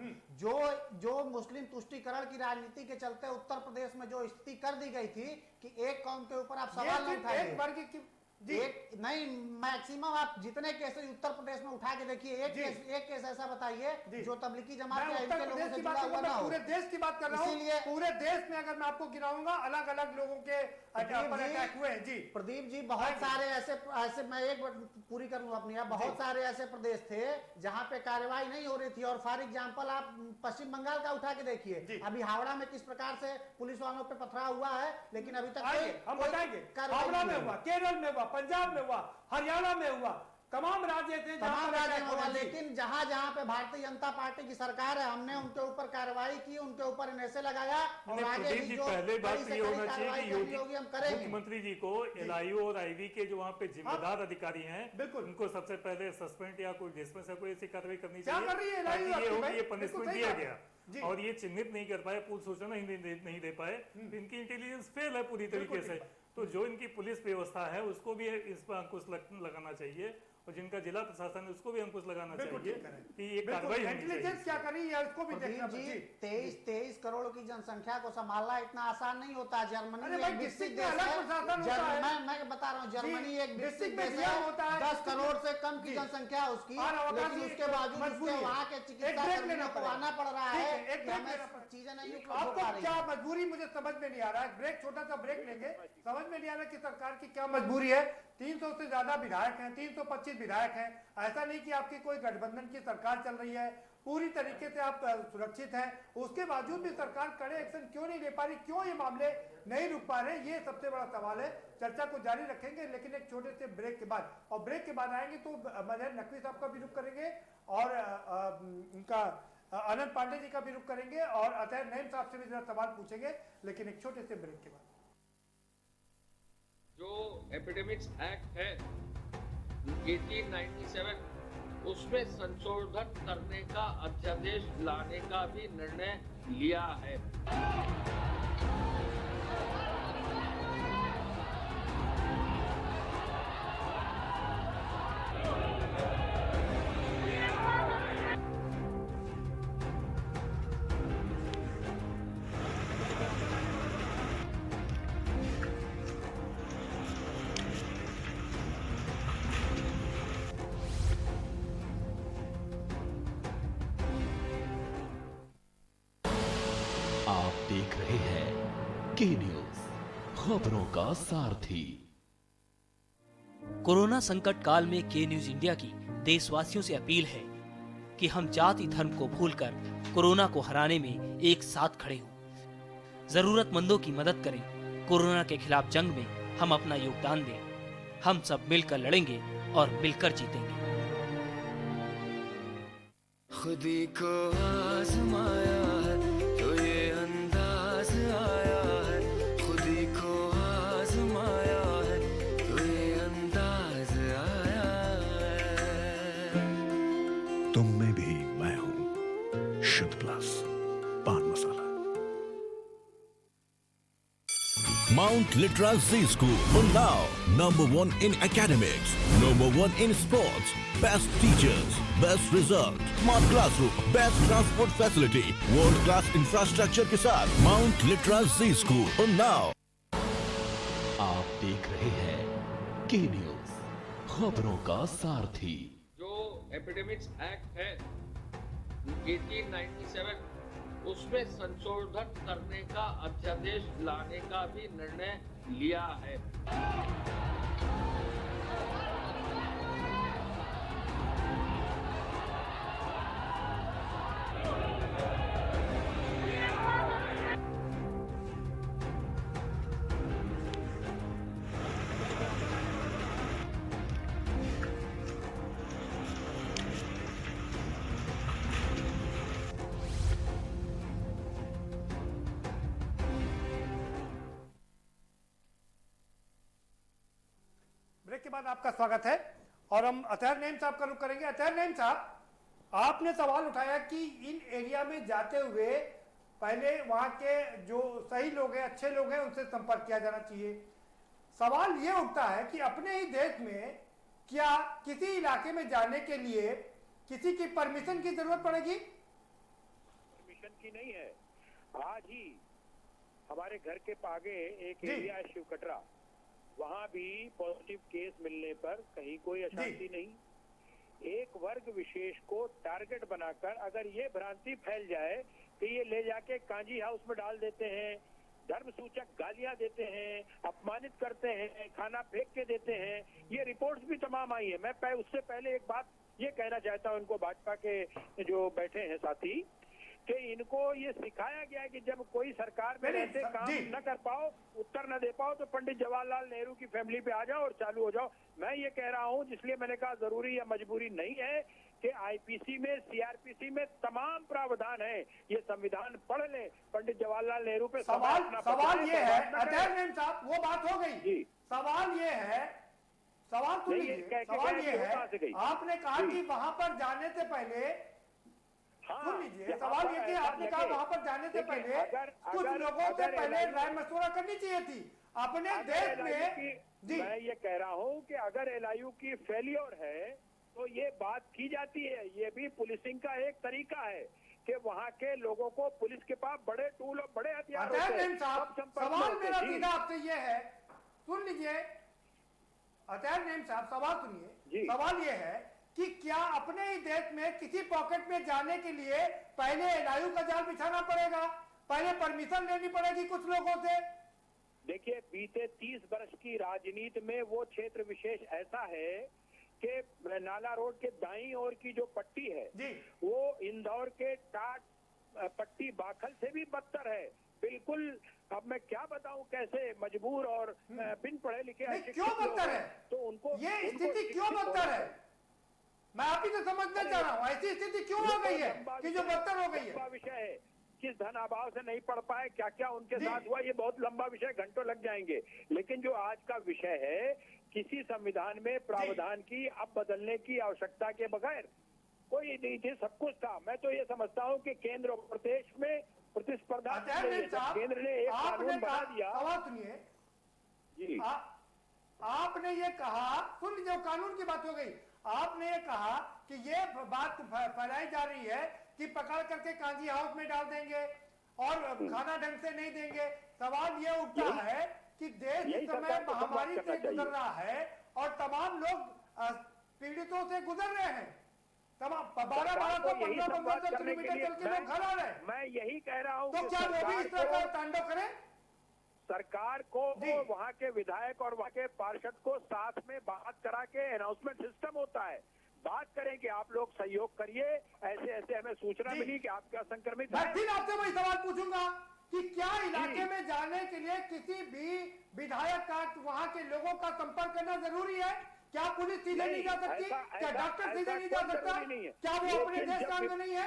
जो मुस्लिम तुष्टीकरण की राजनीति के चलते उत्तर प्रदेश में जो स्थिति कर दी गई थी कि एक कौम के ऊपर आप सवाल नहीं उठाइए, नहीं, मैक्सिमम आप जितने केसेस उत्तर प्रदेश में उठा के देखिए, एक केस ऐसा बताइए जो तबलीगी जमात के लोगों से जुड़ा हुआ ना हो। पूरे देश की बात कर रहा हूँ, पूरे देश में अगर मैं आपको गिराऊंगा, अलग अलग लोगों के अटैक हुए हैं। जी प्रदीप जी, बहुत सारे ऐसे मैं एक बार पूरी कर लूं अपनी, बहुत सारे ऐसे प्रदेश थे जहां पे कार्रवाई नहीं हो रही थी। और फॉर एग्जांपल आप पश्चिम बंगाल का उठा के देखिए, अभी हावड़ा में किस प्रकार से पुलिस वालों पे पथराव हुआ है, लेकिन अभी तक हम बताएंगे। हावड़ा में हुआ, केरल में हुआ, पंजाब में हुआ, हरियाणा में हुआ, तमाम राज्य थे, लेकिन जहां पे भारतीय जनता पार्टी की सरकार है, हमने उनके ऊपर कार्रवाई की, उनके ऊपर एनएसए लगाया, और आगे भी जो पहले बात ये होना चाहिए कि योगी हम करेंगे। मुख्यमंत्री जी को एलआईओ और आईवी के जो वहाँ पे जिम्मेदार अधिकारी हैं, बिल्कुल उनको सबसे पहले सस्पेंड या कोई डिसमिस या कोई ऐसी कार्रवाई करनी क्या कर रही है चाहिए। ये पनिशमेंट दिया गया और ये चिन्हित नहीं कर पाए, पूर्ण सूचना नहीं दे पाए, इनकी इंटेलिजेंस फेल है पूरी तरीके से। तो जो इनकी पुलिस व्यवस्था है उसको भी इस पर अंकुश लगाना चाहिए, और जिनका जिला प्रशासन है उसको भी अंकुश लगाना चाहिए कि ये कार्रवाई इंटेलिजेंस क्या कर रही है उसको भी देखना चाहिए। 23 करोड़ की जनसंख्या को संभालना इतना आसान नहीं होता। जर्मनी एक विकसित देश है, मैं बता रहा हूँ, जर्मनी एक विकसित देश है, 10 करोड़ से कम की जनसंख्या उसकी, लेकिन उसके बावजूद वहाँ के चिकित्सा कर्मियों को आना पड़ रहा है, चीजें नहीं उपलब्ध हो पा रही। क्या मजबूरी मुझे समझ में नहीं आ रहा है। ब्रेक, छोटा सा ब्रेक लेंगे, समझ में नहीं आ रहा कि सरकार की क्या मजबूरी है। 300 से ज्यादा विधायक हैं, 325 विधायक हैं। ऐसा नहीं कि आपकी कोई गठबंधन की सरकार चल रही है, पूरी तरीके से आप सुरक्षित हैं, उसके बावजूद भी सरकार कड़े एक्शन क्यों नहीं ले पा रही, क्यों ये मामले नहीं रुक पा रहे, ये सबसे बड़ा सवाल है। चर्चा को जारी रखेंगे, लेकिन एक छोटे से ब्रेक के बाद, और ब्रेक के बाद आएंगे तो मजहर नकवी साहब का भी रुख करेंगे और उनका आनंद पांडे जी का भी रुख करेंगे और अतहर नईम साहब से भी जरा सवाल पूछेंगे, लेकिन एक छोटे से ब्रेक के बाद। जो एपिडेमिक्स एक्ट है 1897, उसमें संशोधन करने का अध्यादेश लाने का भी निर्णय लिया है। आप देख रहे हैं के न्यूज, खबरों का सारथी। कोरोना संकट काल में के न्यूज इंडिया की देशवासियों से अपील है कि हम जाति धर्म को भूलकर कोरोना को हराने में एक साथ खड़े हों। जरूरतमंदों की मदद करें। कोरोना के खिलाफ जंग में हम अपना योगदान दें। हम सब मिलकर लड़ेंगे और मिलकर जीतेंगे। खुदी को आजमाया है तो ये अंदाज आया है, खुदी को आजमाया है तो ये अंदाज आया है। तुम में भी मैं हूं, शुद्ध प्लस पान मसाला। Mount Litra Z School, Unnao, #1 in academics, #1 in sports, best teachers, best result, smart classroom, best transport facility, world class infrastructure के साथ Mount Litra Z School, Unnao। आप देख रहे हैं के न्यूज, खबरों का सारथी। जो एपिडेमिक्स एक्ट है 1897 उसमें संशोधन करने का अध्यादेश लाने का भी निर्णय लिया है। ब्रेक के बाद आपका स्वागत है और हम अतहर नईम साहब का रुख करेंगे। अतहर नईम साहब, आपने सवाल उठाया कि इन एरिया में जाते हुए पहले वहां के जो सही लोग हैं, अच्छे लोग हैं, उनसे संपर्क किया जाना चाहिए। सवाल ये उठता है कि अपने ही देश में क्या किसी इलाके में जाने के लिए किसी की परमिशन की जरूरत पड़ेगी? परमिशन की नहीं है। आज ही हमारे घर के आगे एक एरिया है शिव कटरा, वहां भी पॉजिटिव केस मिलने पर कहीं कोई अशांति नहीं। एक वर्ग विशेष को टारगेट बनाकर अगर ये भ्रांति फैल जाए कि ये ले जाके कांजी हाउस में डाल देते हैं, धर्म सूचक गालियां देते हैं, अपमानित करते हैं, खाना फेंक के देते हैं, ये रिपोर्ट्स भी तमाम आई है। मैं उससे पहले एक बात ये कहना चाहता हूं इनको, भाजपा के जो बैठे हैं साथी, कि इनको ये सिखाया गया है कि जब कोई सरकार में रहते काम न कर पाओ, उत्तर न दे पाओ, तो पंडित जवाहरलाल नेहरू की फैमिली पे आ जाओ और चालू हो जाओ। मैं ये कह रहा हूँ, जिसलिए मैंने कहा जरूरी या मजबूरी नहीं है कि आईपीसी में, सीआरपीसी में तमाम प्रावधान है। ये संविधान पढ़ ले, पंडित जवाहरलाल नेहरू पे सवाल ये है अतहर नईम साहब, वो बात हो गई। सवाल ये है, सवाल सुन लीजिए, सवाल ये है, आपने कहा कि वहां पर जाने से पहले, सुन लीजिए, सवाल ये कि आपने कहा वहां पर जाने से पहले कुछ लोगों से पहले राय मशवरा करनी चाहिए थी अपने देश में। मैं ये कह रहा हूँ कि अगर एलआईयू की फेलियर है तो ये बात की जाती है। ये भी पुलिसिंग का एक तरीका है कि वहाँ के लोगों को पुलिस के पास बड़े टूल और बड़े हथियार होते हैं। सवाल मेरा सीधा आपसे ये है, सुन लीजिए अतहर नईम साहब, सवाल सुनिए। सवाल ये है कि क्या अपने ही देश में किसी पॉकेट में जाने के लिए पहले एलआईयू का जाल बिछाना पड़ेगा, पहले परमिशन लेनी पड़ेगी कुछ लोगों से? देखिए, बीते 30 वर्ष की राजनीति में वो क्षेत्र विशेष ऐसा है कि नाला रोड के दाईं ओर की जो पट्टी है वो इंदौर के टाट पट्टी बाखल से भी बदतर है बिल्कुल। अब मैं क्या बताऊं कैसे मजबूर और बिन पढ़े लिखे क्यों बदतर है, तो उनको ये स्थिति क्यों बदतर है? मैं आप ही तो समझना चाह रहा हूँ, ऐसी स्थिति क्यों हो गई है कि जो बदतर हो गई है? विषय है, किस धन अभाव से नहीं पढ़ पाए, क्या क्या उनके साथ हुआ, ये बहुत लंबा विषय, घंटों लग जाएंगे। लेकिन जो आज का विषय है, किसी संविधान में प्रावधान की अब बदलने की आवश्यकता के बगैर कोई नहीं थी, सब कुछ था। मैं तो ये समझता हूँ कि केंद्र और प्रदेश में प्रतिस्पर्धा, केंद्र ने एक कानून बना दिया। सुनिए जी, आपने ये कहा, सुन लीजिए, कानून की बात हो गई। आपने ये कहा कि ये बात फैलाई जा रही है कि पकड़ करके कांजी हाउस में डाल देंगे और खाना ढंग से नहीं देंगे। सवाल ये उठता है कि देश इस समय महामारी से गुजर रहा है और तमाम लोग पीड़ितों से गुजर रहे हैं। तमाम 12 सरकार को यही 15 संवाद करने के किलोमीटर लिए चल के लोग घर आ रहे हैं। मैं यही कह रहा हूँ तो कि क्या वो भी इस तरह का सरकार को तांडव करें? सरकार को वहाँ के विधायक और वहाँ के पार्षद को साथ में बात करा के अनाउंसमेंट सिस्टम होता है, बात करें कि आप लोग सहयोग करिए, ऐसे ऐसे हमें सूचना मिली कि आप क्या संक्रमित मैं है। फिर आपसे वही सवाल पूछूंगा कि क्या इलाके में जाने के लिए किसी भी विधायक का वहां के लोगों का संपर्क करना जरूरी है? क्या पुलिस सीधे नहीं जा सकती? क्या डॉक्टर सीधे नहीं जा सकता? क्या वो अपने देश का अंग नहीं है?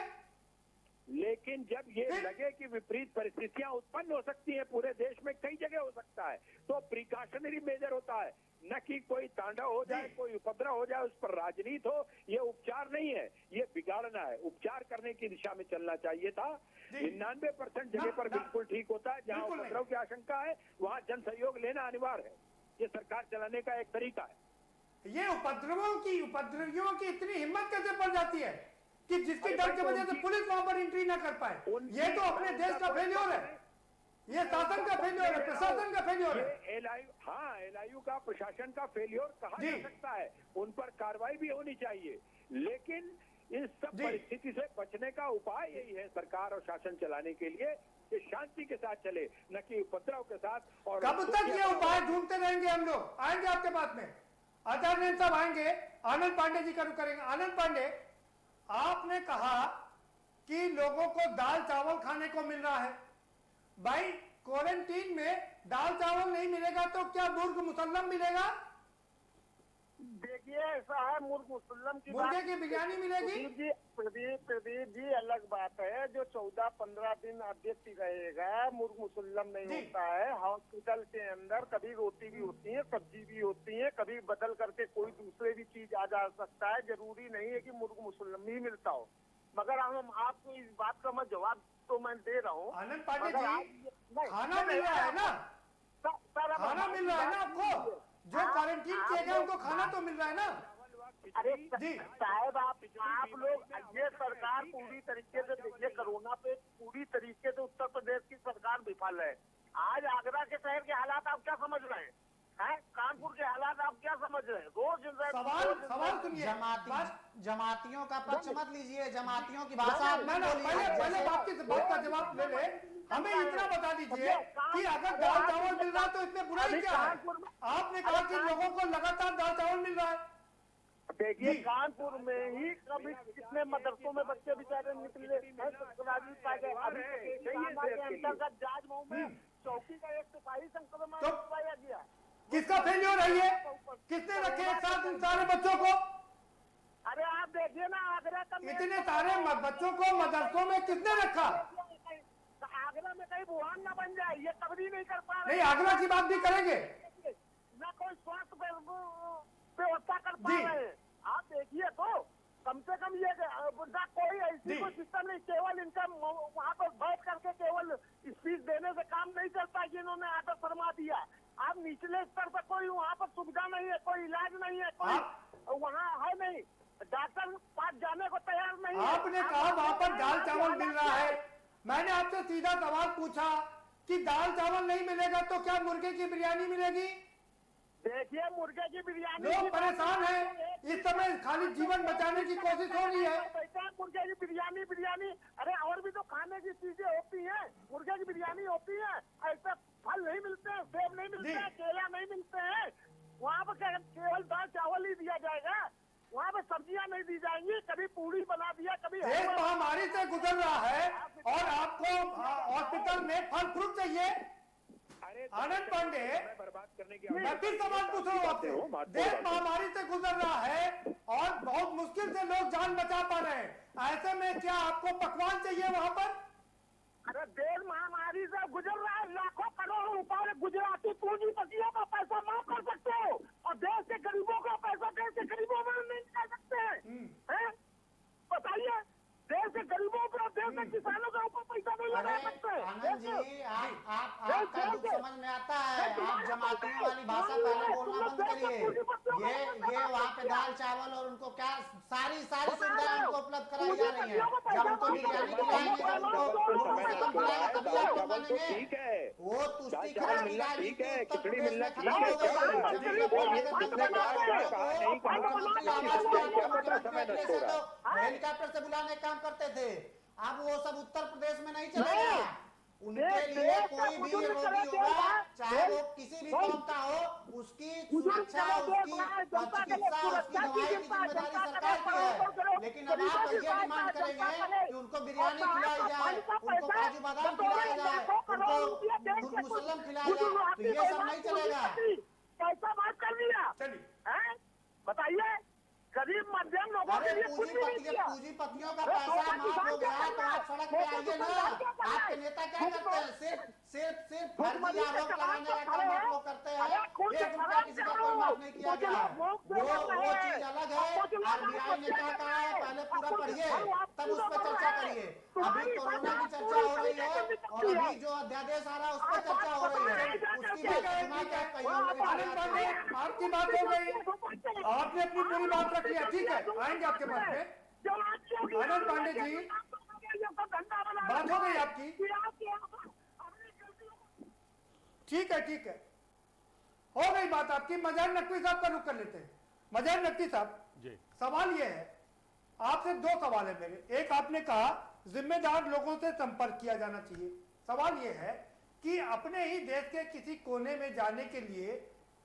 लेकिन जब ये लगे कि विपरीत परिस्थितियां उत्पन्न हो सकती हैं, पूरे देश में कई जगह हो सकता है, तो प्रिकॉशनरी मेजर होता है, न कि कोई तांडव हो जाए, कोई उपद्रव हो जाए, उस पर राजनीति हो। ये उपचार नहीं है, ये बिगाड़ना है। उपचार करने की दिशा में चलना चाहिए था। 99% जगह पर बिल्कुल ठीक होता है। जहाँ उपद्रव की आशंका है वहाँ जन सहयोग लेना अनिवार्य है। ये सरकार चलाने का एक तरीका है। ये उपद्रवियों की इतनी हिम्मत कैसे पड़ जाती है कि जिसकी डर की वजह से पुलिस वहां पर एंट्री ना कर पाए? ये तो अपने देश का फेल्योर है, ये शासन का फेल्योर है, प्रशासन का फेल्योर है। एलआईयू का, प्रशासन का फेल्योर कहा जा सकता है। उन पर कार्रवाई भी होनी चाहिए, लेकिन इस सब परिस्थिति से बचने का उपाय यही है सरकार और शासन चलाने के लिए कि शांति के साथ चले, न कि उपद्रव के साथ। और कब तक ये उपाय ढूंढते रहेंगे हम लोग? आएंगे आपके पास में, आचार्य साहब आएंगे, आनंद पांडे जी का रुख करेंगे। आनंद पांडे, आपने कहा कि लोगों को दाल चावल खाने को मिल रहा है। भाई क्वारंटीन में दाल चावल नहीं मिलेगा तो क्या मुर्ग मुसल्लम मिलेगा? देखिए ऐसा है, मुर्ग मुसल्लम की मुर्गे की बिरयानी मिलेगी? प्रदीप जी अलग बात है। जो 14-15 दिन आप व्यक्ति रहेगा, मुर्ग मुसल्लम नहीं होता है। हॉस्पिटल के अंदर कभी रोटी भी होती है, सब्जी भी होती है, कभी बदल करके कोई दूसरे भी चीज आ जा सकता है। जरूरी नहीं है कि मुर्ग मुसल्लम ही मिलता हो। मगर हम आपको इस बात का मैं जवाब तो मैं दे रहा हूँ। आनंद पांडे जी, खाना मिल रहा है ना? खाना मिल रहा है ना आपको? जो क्वारंटीन किए गए उनको खाना तो मिल रहा है ना? अरे साहब, आप लोग, ये सरकार पूरी तरीके से देखिए, कोरोना पे पूरी तरीके से उत्तर प्रदेश की सरकार विफल है। आज आगरा के शहर के हालात आप क्या समझ रहे हैं? कानपुर के हालात आप क्या समझ रहे हैं? सवाल सुनिए। जमातियों का पक्ष मत लीजिए, जमातियों की भाषा आप मत बोलिए। पहले बात का जवाब ले ले। हमें इतना बता दीजिए कि अगर दाल चावल मिल रहा है तो इसमें बुराई क्या है? आपने कहा कि लोगों को लगातार दाल चावल मिल रहा है। देखिए कानपुर में ही कभी कितने मदरसों में बच्चे बेचारे निकले अंतर्गत जाज मऊ में चौकी का एक सिपाही संक्रमण पाया गया। किसका फेल्योर है ये? किसने रखे एक साथ इन सारे बच्चों को? अरे आप देखिए ना, आगरा का इतने सारे बच्चों को मदरसों में किसने रखा? आगरा में कहीं वुहान ना बन जाए, ये कभी नहीं कर पा रहे। नहीं, आगरा की बात भी करेंगे। ना कोई स्वास्थ्य व्यवस्था कर पा रहे हैं। आप देखिए तो कम से कम ये ना कोई ऐसी कोई सिस्टम नहीं, केवल इनका वहाँ पर बैठ करके केवल स्पीच देने से काम नहीं चलता कि इन्होंने आदर फरमा दिया। आप निचले स्तर पर कोई वहाँ पर सुविधा नहीं है, कोई इलाज नहीं है, कोई वहाँ है नहीं, डॉक्टर पास जाने को तैयार नहीं है। आपने कहा वहाँ पर दाल चावल मिल रहा है। मैंने आपसे सीधा सवाल पूछा कि दाल चावल नहीं मिलेगा तो क्या मुर्गे की बिरयानी मिलेगी? देखिए मुर्गे की बिरयानी, लोग परेशान हैं, इस समय खाली जीवन बचाने की कोशिश हो रही है। मुर्गे की बिरयानी, अरे और भी तो खाने की चीजें होती हैं। मुर्गे की बिरयानी होती है, ऐसे फल नहीं मिलते हैं, सेब नहीं मिलते हैं, केला नहीं मिलते हैं। वहाँ पर केवल दाल चावल ही दिया जाएगा, वहाँ पे सब्जियां नहीं दी जाएंगी। कभी पूरी बना दिया, कभी देश महामारी से गुजर रहा है और आपको हॉस्पिटल में फल फ्रूट चाहिए। आनंद पांडे, मैं फिर सवाल पूछ रहा हूँ आपसे। देश महामारी से गुजर रहा है और बहुत मुश्किल से लोग जान बचा पा रहे हैं, ऐसे में क्या आपको पकवान चाहिए वहाँ पर? अरे देश महामारी से गुजर रहा है, लाखों करोड़ों रुपए गुजराती पूंजीपतियों का पैसा माफ कर सकते हो और देश के गरीबों का पैसा देश के गरीबों में नहीं निकाल सकते हैं? बताइए, देश के गरीबों को कैसे किसानों के ऊपर पैसा नहीं लगा सकते? आनंद जी, आपका दुख समझ में आता है। आप जमातियों वाली भाषा पहले बोलना बंद करिए। ये वहाँ पे दाल चावल और उनको क्या सारी सुविधाएं उनको उपलब्ध कराई जा रही है। जब उनको बिरयानी खिलाएंगे, जब उनको खिलाएगा, तभी आप मानेंगे। ठीक है, वो तुष्टि चावल मिलना ठीक है, खिचड़ी मिलना ठीक है, हेलीकॉप्टर से बुलाने काम करते थे। अब वो सब उत्तर प्रदेश में नहीं चलेगा। उनके लिए कोई भी रोगी होगा, चाहे वो किसी भी कौम का हो, उसकी सुरक्षा, उसकी चिकित्सा, उसकी दवाई की जिम्मेदारी सरकार की है। लेकिन अब आप ये डिमांड करेंगे कि उनको बिरयानी खिलाई जाए, उनको काजू बादाम खिलाया जाए, उनको मुसल्लम खिलाया जाए, तो ये सब नहीं चलेगा। कैसा बात कर लिया? बताइए, गरीब मध्यम लोगों के लिए कुछ भी नहीं किया। पूंजीपतियों का पैसा माफ हो गया तो आप सड़क पे आइए ना। आपके नेता क्या करते हैं? सिर्फ फर्जी आरोप लगाने का काम आप लोग करते हैं। 1 रुपया किसी का कोई माफ नहीं किया गया। वो चीज अलग है। RBI ने क्या कहा है पहले पूरा पढ़िए, तब उस पर चर्चा करिए। अभी कोरोना की चर्चा हो रही है और अभी जो अध्यादेश आ रहा है उस पर चर्चा हो रही है। उसकी बात सुना क्या कहिए? आपकी बात हो गई, आपने अपनी पूरी बात रखी है, ठीक है, आएंगे आपके पास में। आनंद पांडे जी, बात हो गई आपकी, ठीक है, हो गई बात आपकी। मजहर नकवी साहब का रुख कर लेते हैं। मजहर नकवी साहब जी, सवाल यह है, आपसे 2 सवाल है मेरे। एक, आपने कहा जिम्मेदार लोगों से संपर्क किया जाना चाहिए। सवाल यह है कि अपने ही देश के किसी कोने में जाने के लिए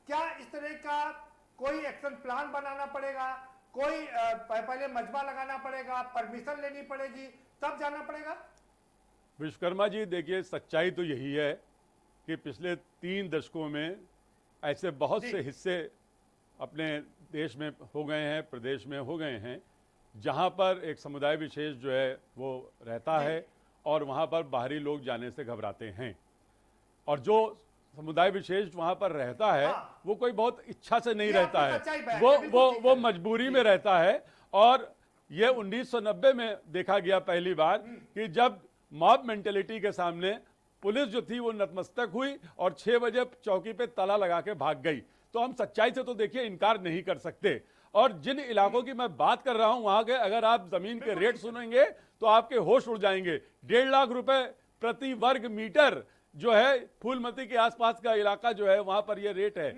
क्या इस तरह का कोई एक्शन प्लान बनाना पड़ेगा? कोई पहले मजबा लगाना पड़ेगा, परमिशन लेनी पड़ेगी, तब जाना पड़ेगा? विश्वकर्मा जी, देखिए सच्चाई तो यही है कि पिछले 3 दशकों में ऐसे बहुत से हिस्से अपने देश में हो गए हैं, प्रदेश में हो गए हैं, जहां पर एक समुदाय विशेष जो है वो रहता है और वहां पर बाहरी लोग जाने से घबराते हैं। और जो समुदाय विशेष वहां पर रहता है वो कोई बहुत इच्छा से नहीं रहता है, वो मजबूरी में रहता है। और ये 1990 में देखा गया पहली बार कि जब मॉब मेंटेलिटी के सामने पुलिस जो थी वो नतमस्तक हुई और 6 बजे चौकी पे ताला लगा के भाग गई। तो हम सच्चाई से तो देखिए इनकार नहीं कर सकते। और जिन इलाकों की मैं बात कर रहा हूं वहां के अगर आप जमीन के रेट सुनेंगे तो आपके होश उड़ जाएंगे। 1.5 लाख रुपए प्रति वर्ग मीटर जो है फूलमती के आसपास का इलाका जो है वहां पर ये रेट है।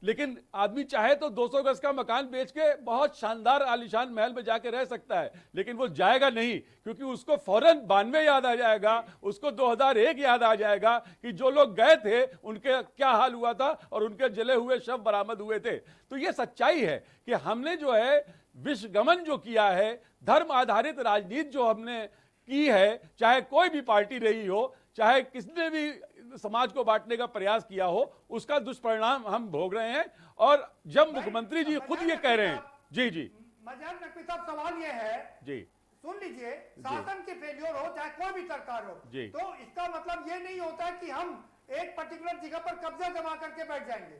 लेकिन आदमी चाहे तो 200 गज का मकान बेच के बहुत शानदार आलीशान महल में जाके रह सकता है, लेकिन वो जाएगा नहीं, क्योंकि उसको फौरन 92 याद आ जाएगा, उसको 2001 याद आ जाएगा कि जो लोग गए थे उनके क्या हाल हुआ था और उनके जले हुए शव बरामद हुए थे। तो ये सच्चाई है कि हमने जो है विश्वगमन जो किया है, धर्म आधारित राजनीति जो हमने की है, चाहे कोई भी पार्टी रही हो, चाहे किसने भी समाज को बांटने का प्रयास किया हो, उसका दुष्परिणाम हम भोग रहे हैं। और जब मुख्यमंत्री जी खुद ये कह रहे हैं, जी मजहर नकवी साहब, सवाल ये है जी, सुन लीजिए, शासन की फेल्योर हो चाहे कोई भी सरकार हो, तो इसका मतलब ये नहीं होता कि हम एक पर्टिकुलर जगह पर कब्जा जमा करके बैठ जाएंगे।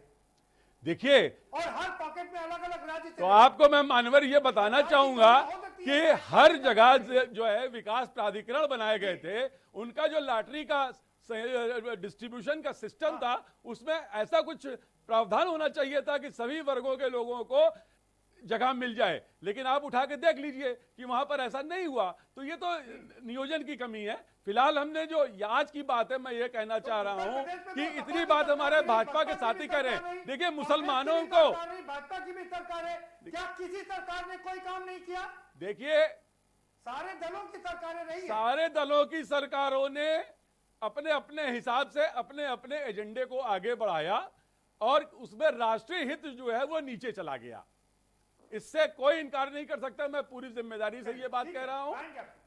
देखिए, और हर पॉकेट में अलग अलग राज्य, तो आपको मैं मानवर ये बताना चाहूंगा कि हर जगह जो है विकास प्राधिकरण बनाए गए थे, उनका जो लॉटरी का डिस्ट्रीब्यूशन का सिस्टम था उसमें ऐसा कुछ प्रावधान होना चाहिए था कि सभी वर्गों के लोगों को जगह मिल जाए। लेकिन आप उठा के देख लीजिए कि वहां पर ऐसा नहीं हुआ। तो ये तो नियोजन की कमी है। फिलहाल हमने जो आज की बात है, मैं ये कहना चाह रहा हूं कि इतनी बात हमारे भाजपा के साथी करें। देखिए, मुसलमानों को, भाजपा की भी सरकार है, क्या किसी सरकार ने कोई काम नहीं किया? देखिए, सारे दलों की सरकारें रही है, सारे दलों की सरकारों ने अपने अपने हिसाब से अपने अपने एजेंडे को आगे बढ़ाया और उसमें राष्ट्रीय हित जो है वो नीचे चला गया। इससे कोई इनकार नहीं कर सकता। मैं पूरी जिम्मेदारी से ये बात कह रहा हूं।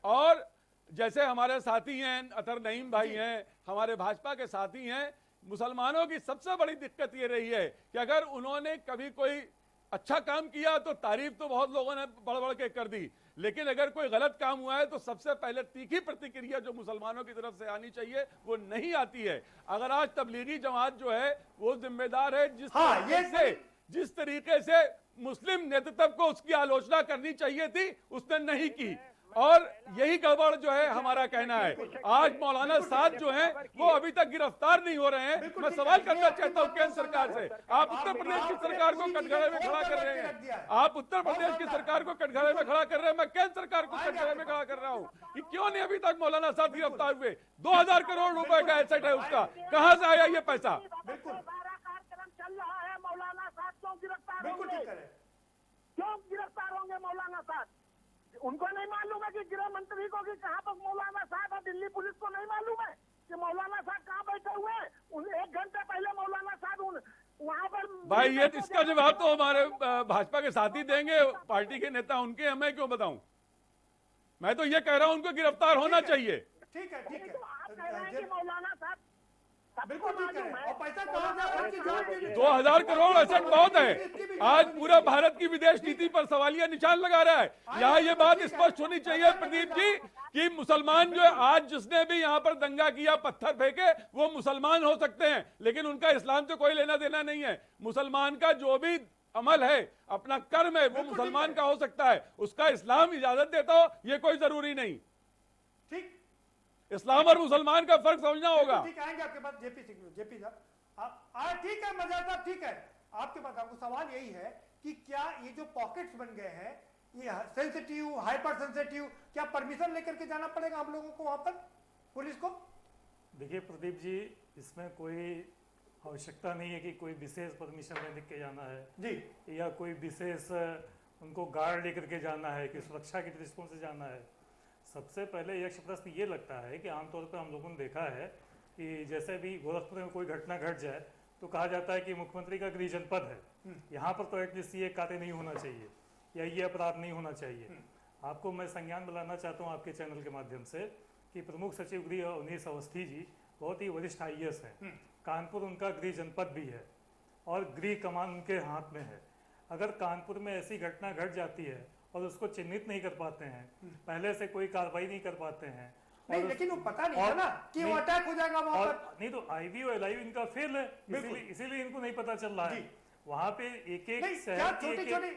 और जैसे हमारे साथी हैं अतर नईम भाई हैं, हमारे भाजपा के साथी हैं, मुसलमानों की सबसे बड़ी दिक्कत ये रही है कि अगर उन्होंने कभी कोई अच्छा काम किया तो तारीफ तो बहुत लोगों ने बढ़ बढ़ के कर दी, लेकिन अगर कोई गलत काम हुआ है तो सबसे पहले तीखी प्रतिक्रिया जो मुसलमानों की तरफ से आनी चाहिए वो नहीं आती है। अगर आज तबलीगी जमात जो है वो जिम्मेदार है, जिस तरीके से मुस्लिम नेतृत्व को उसकी आलोचना करनी चाहिए थी उसने नहीं की। और यही गड़बड़ जो है हमारा कहना है। आज मौलाना साद जो हैं वो अभी तक गिरफ्तार नहीं हो रहे हैं। मैं सवाल करना चाहता हूं केंद्र सरकार से, आप उत्तर प्रदेश की सरकार को कटघरे में खड़ा कर रहे हैं, आप उत्तर प्रदेश की सरकार को कटघरे में खड़ा कर रहे हैं, मैं केंद्र सरकार को कटघरे में खड़ा कर रहा हूं कि क्यों नहीं अभी तक मौलाना साद गिरफ्तार हुए। 2000 करोड़ रुपए का एसेट है उसका, कहां से आया ये पैसा? कार्यक्रम चल रहा है, मौलाना साहब क्यों गिरफ्तार बिल्कुल होंगे? ठीक है। क्यों गिरफ्तार होंगे मौलाना साहब? उनको नहीं मालूम है कि गृह मंत्री को कि कहाँ पर मौलाना साहब है? दिल्ली पुलिस को नहीं मालूम है कि मौलाना साहब कहाँ बैठे हुए हैं? 1 घंटे पहले मौलाना साहब वहाँ पर भाई ये इसका जवाब तो हमारे भाजपा के साथी देंगे, पार्टी के नेता उनके, हमें क्यों बताऊं? मैं तो ये कह रहा हूं उनको गिरफ्तार होना चाहिए। ठीक है, ठीक है। तो आप कह रहे हैं कि मौलाना साहब बिल्कुल ठीक है। और पैसा कहां से आया? 2000 करोड़ एसेट बहुत है। आज पूरा भारत की विदेश नीति पर सवालिया निशान लगा रहा है। यहाँ ये बात स्पष्ट होनी चाहिए प्रदीप जी कि मुसलमान जो आज जिसने भी यहाँ पर दंगा किया, पत्थर फेंके, वो मुसलमान हो सकते हैं, लेकिन उनका इस्लाम से कोई लेना देना नहीं है। मुसलमान का जो भी अमल है, अपना कर्म है, वो मुसलमान का हो सकता है, उसका इस्लाम इजाजत देता हो ये कोई जरूरी नहीं। ठीक, इस्लाम और मुसलमान का फर्क समझना होगा। ठीक, आएंगे आपके पास जेपी साहब। ठीक है मजा साहब, ठीक है आपके पास। आपको सवाल यही है कि क्या ये जो पॉकेट्स बन गए हैं, ये सेंसिटिव, हाइपर सेंसिटिव, क्या परमिशन लेकर के जाना पड़ेगा हम लोगों को वहां पर, पुलिस को? देखिए प्रदीप जी, इसमें कोई आवश्यकता नहीं है कि कोई विशेष परमिशन लेने के जाना है जी, या कोई विशेष उनको गार्ड लेकर के जाना है कि सुरक्षा के दृष्टिकोण से जाना है। सबसे पहले यक्ष प्रश्न ये लगता है कि आमतौर पर हम लोगों ने देखा है कि जैसे भी गोरखपुर में कोई घटना घट जाए तो कहा जाता है कि मुख्यमंत्री का गृह जनपद है, यहाँ पर तो एटलीस्ट ये कार्य नहीं होना चाहिए या ये अपराध नहीं होना चाहिए। आपको मैं संज्ञान दिलाना चाहता हूँ आपके चैनल के माध्यम से कि प्रमुख सचिव गृह अवनीश अवस्थी जी बहुत ही वरिष्ठ IAS हैं। कानपुर उनका गृह जनपद भी है और गृह कमान उनके हाथ में है। अगर कानपुर में ऐसी घटना घट जाती है और उसको चिन्हित नहीं कर पाते हैं, पहले से कोई कार्रवाई नहीं कर पाते हैं, नहीं, लेकिन वो पता नहीं था ना कि वो अटैक हो जाएगा वहां पर। नहीं तो IV और LIV इनका फेल है, इसीलिए इनको नहीं पता चल रहा है। वहां पे एक शहर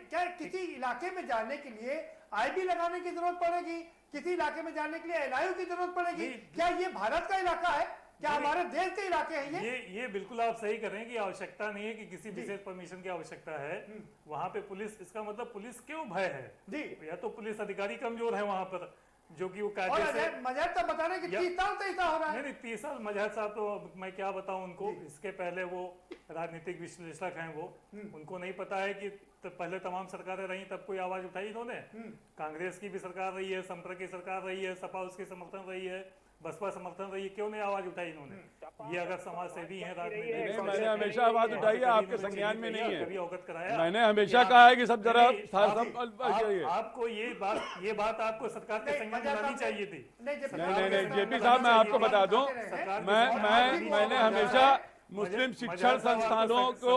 क्या किसी इलाके में जाने के लिए IB लगाने की जरूरत पड़ेगी? किसी इलाके में जाने के लिए LIU की जरूरत पड़ेगी? क्या ये भारत का इलाका है? क्या हमारे देश के इलाके हैं ये बिल्कुल आप सही कर रहे हैं कि आवश्यकता नहीं है कि किसी विशेष परमिशन की आवश्यकता है। वहाँ पे पुलिस, इसका मतलब पुलिस क्यों भय है जी? या तो पुलिस अधिकारी कमजोर है वहाँ पर, जो कि वो कायदे से मजहर तो बता रहे कि 30 साल से ऐसा हो रहा है। नहीं 30 साल मजहर साहब तो मैं क्या बताऊं उनको, इसके पहले वो राजनीतिक विश्लेषक हैं, वो उनको नहीं पता है कि पहले तमाम सरकारें रही तब कोई आवाज उठाई इन्होंने? कांग्रेस की भी सरकार रही है, संपर्क की सरकार रही है, सपा उसके समर्थन रही है, बसपा समर्थन रही है, क्यों नहीं आवाज उठाई इन्होंने? ये अगर समाज सेवी है राजनीतिक, मैंने हमेशा आवाज उठाई है, आपके संज्ञान में नहीं है। कभी अवगत कराया मैंने हमेशा कहा है कि सब जरा आपको ये बात आपको सरकार के संज्ञान में लानी चाहिए थी। नहीं जेपी साहब, मैं आपको बता दूं, मैंने हमेशा मुस्लिम शिक्षण संस्थानों को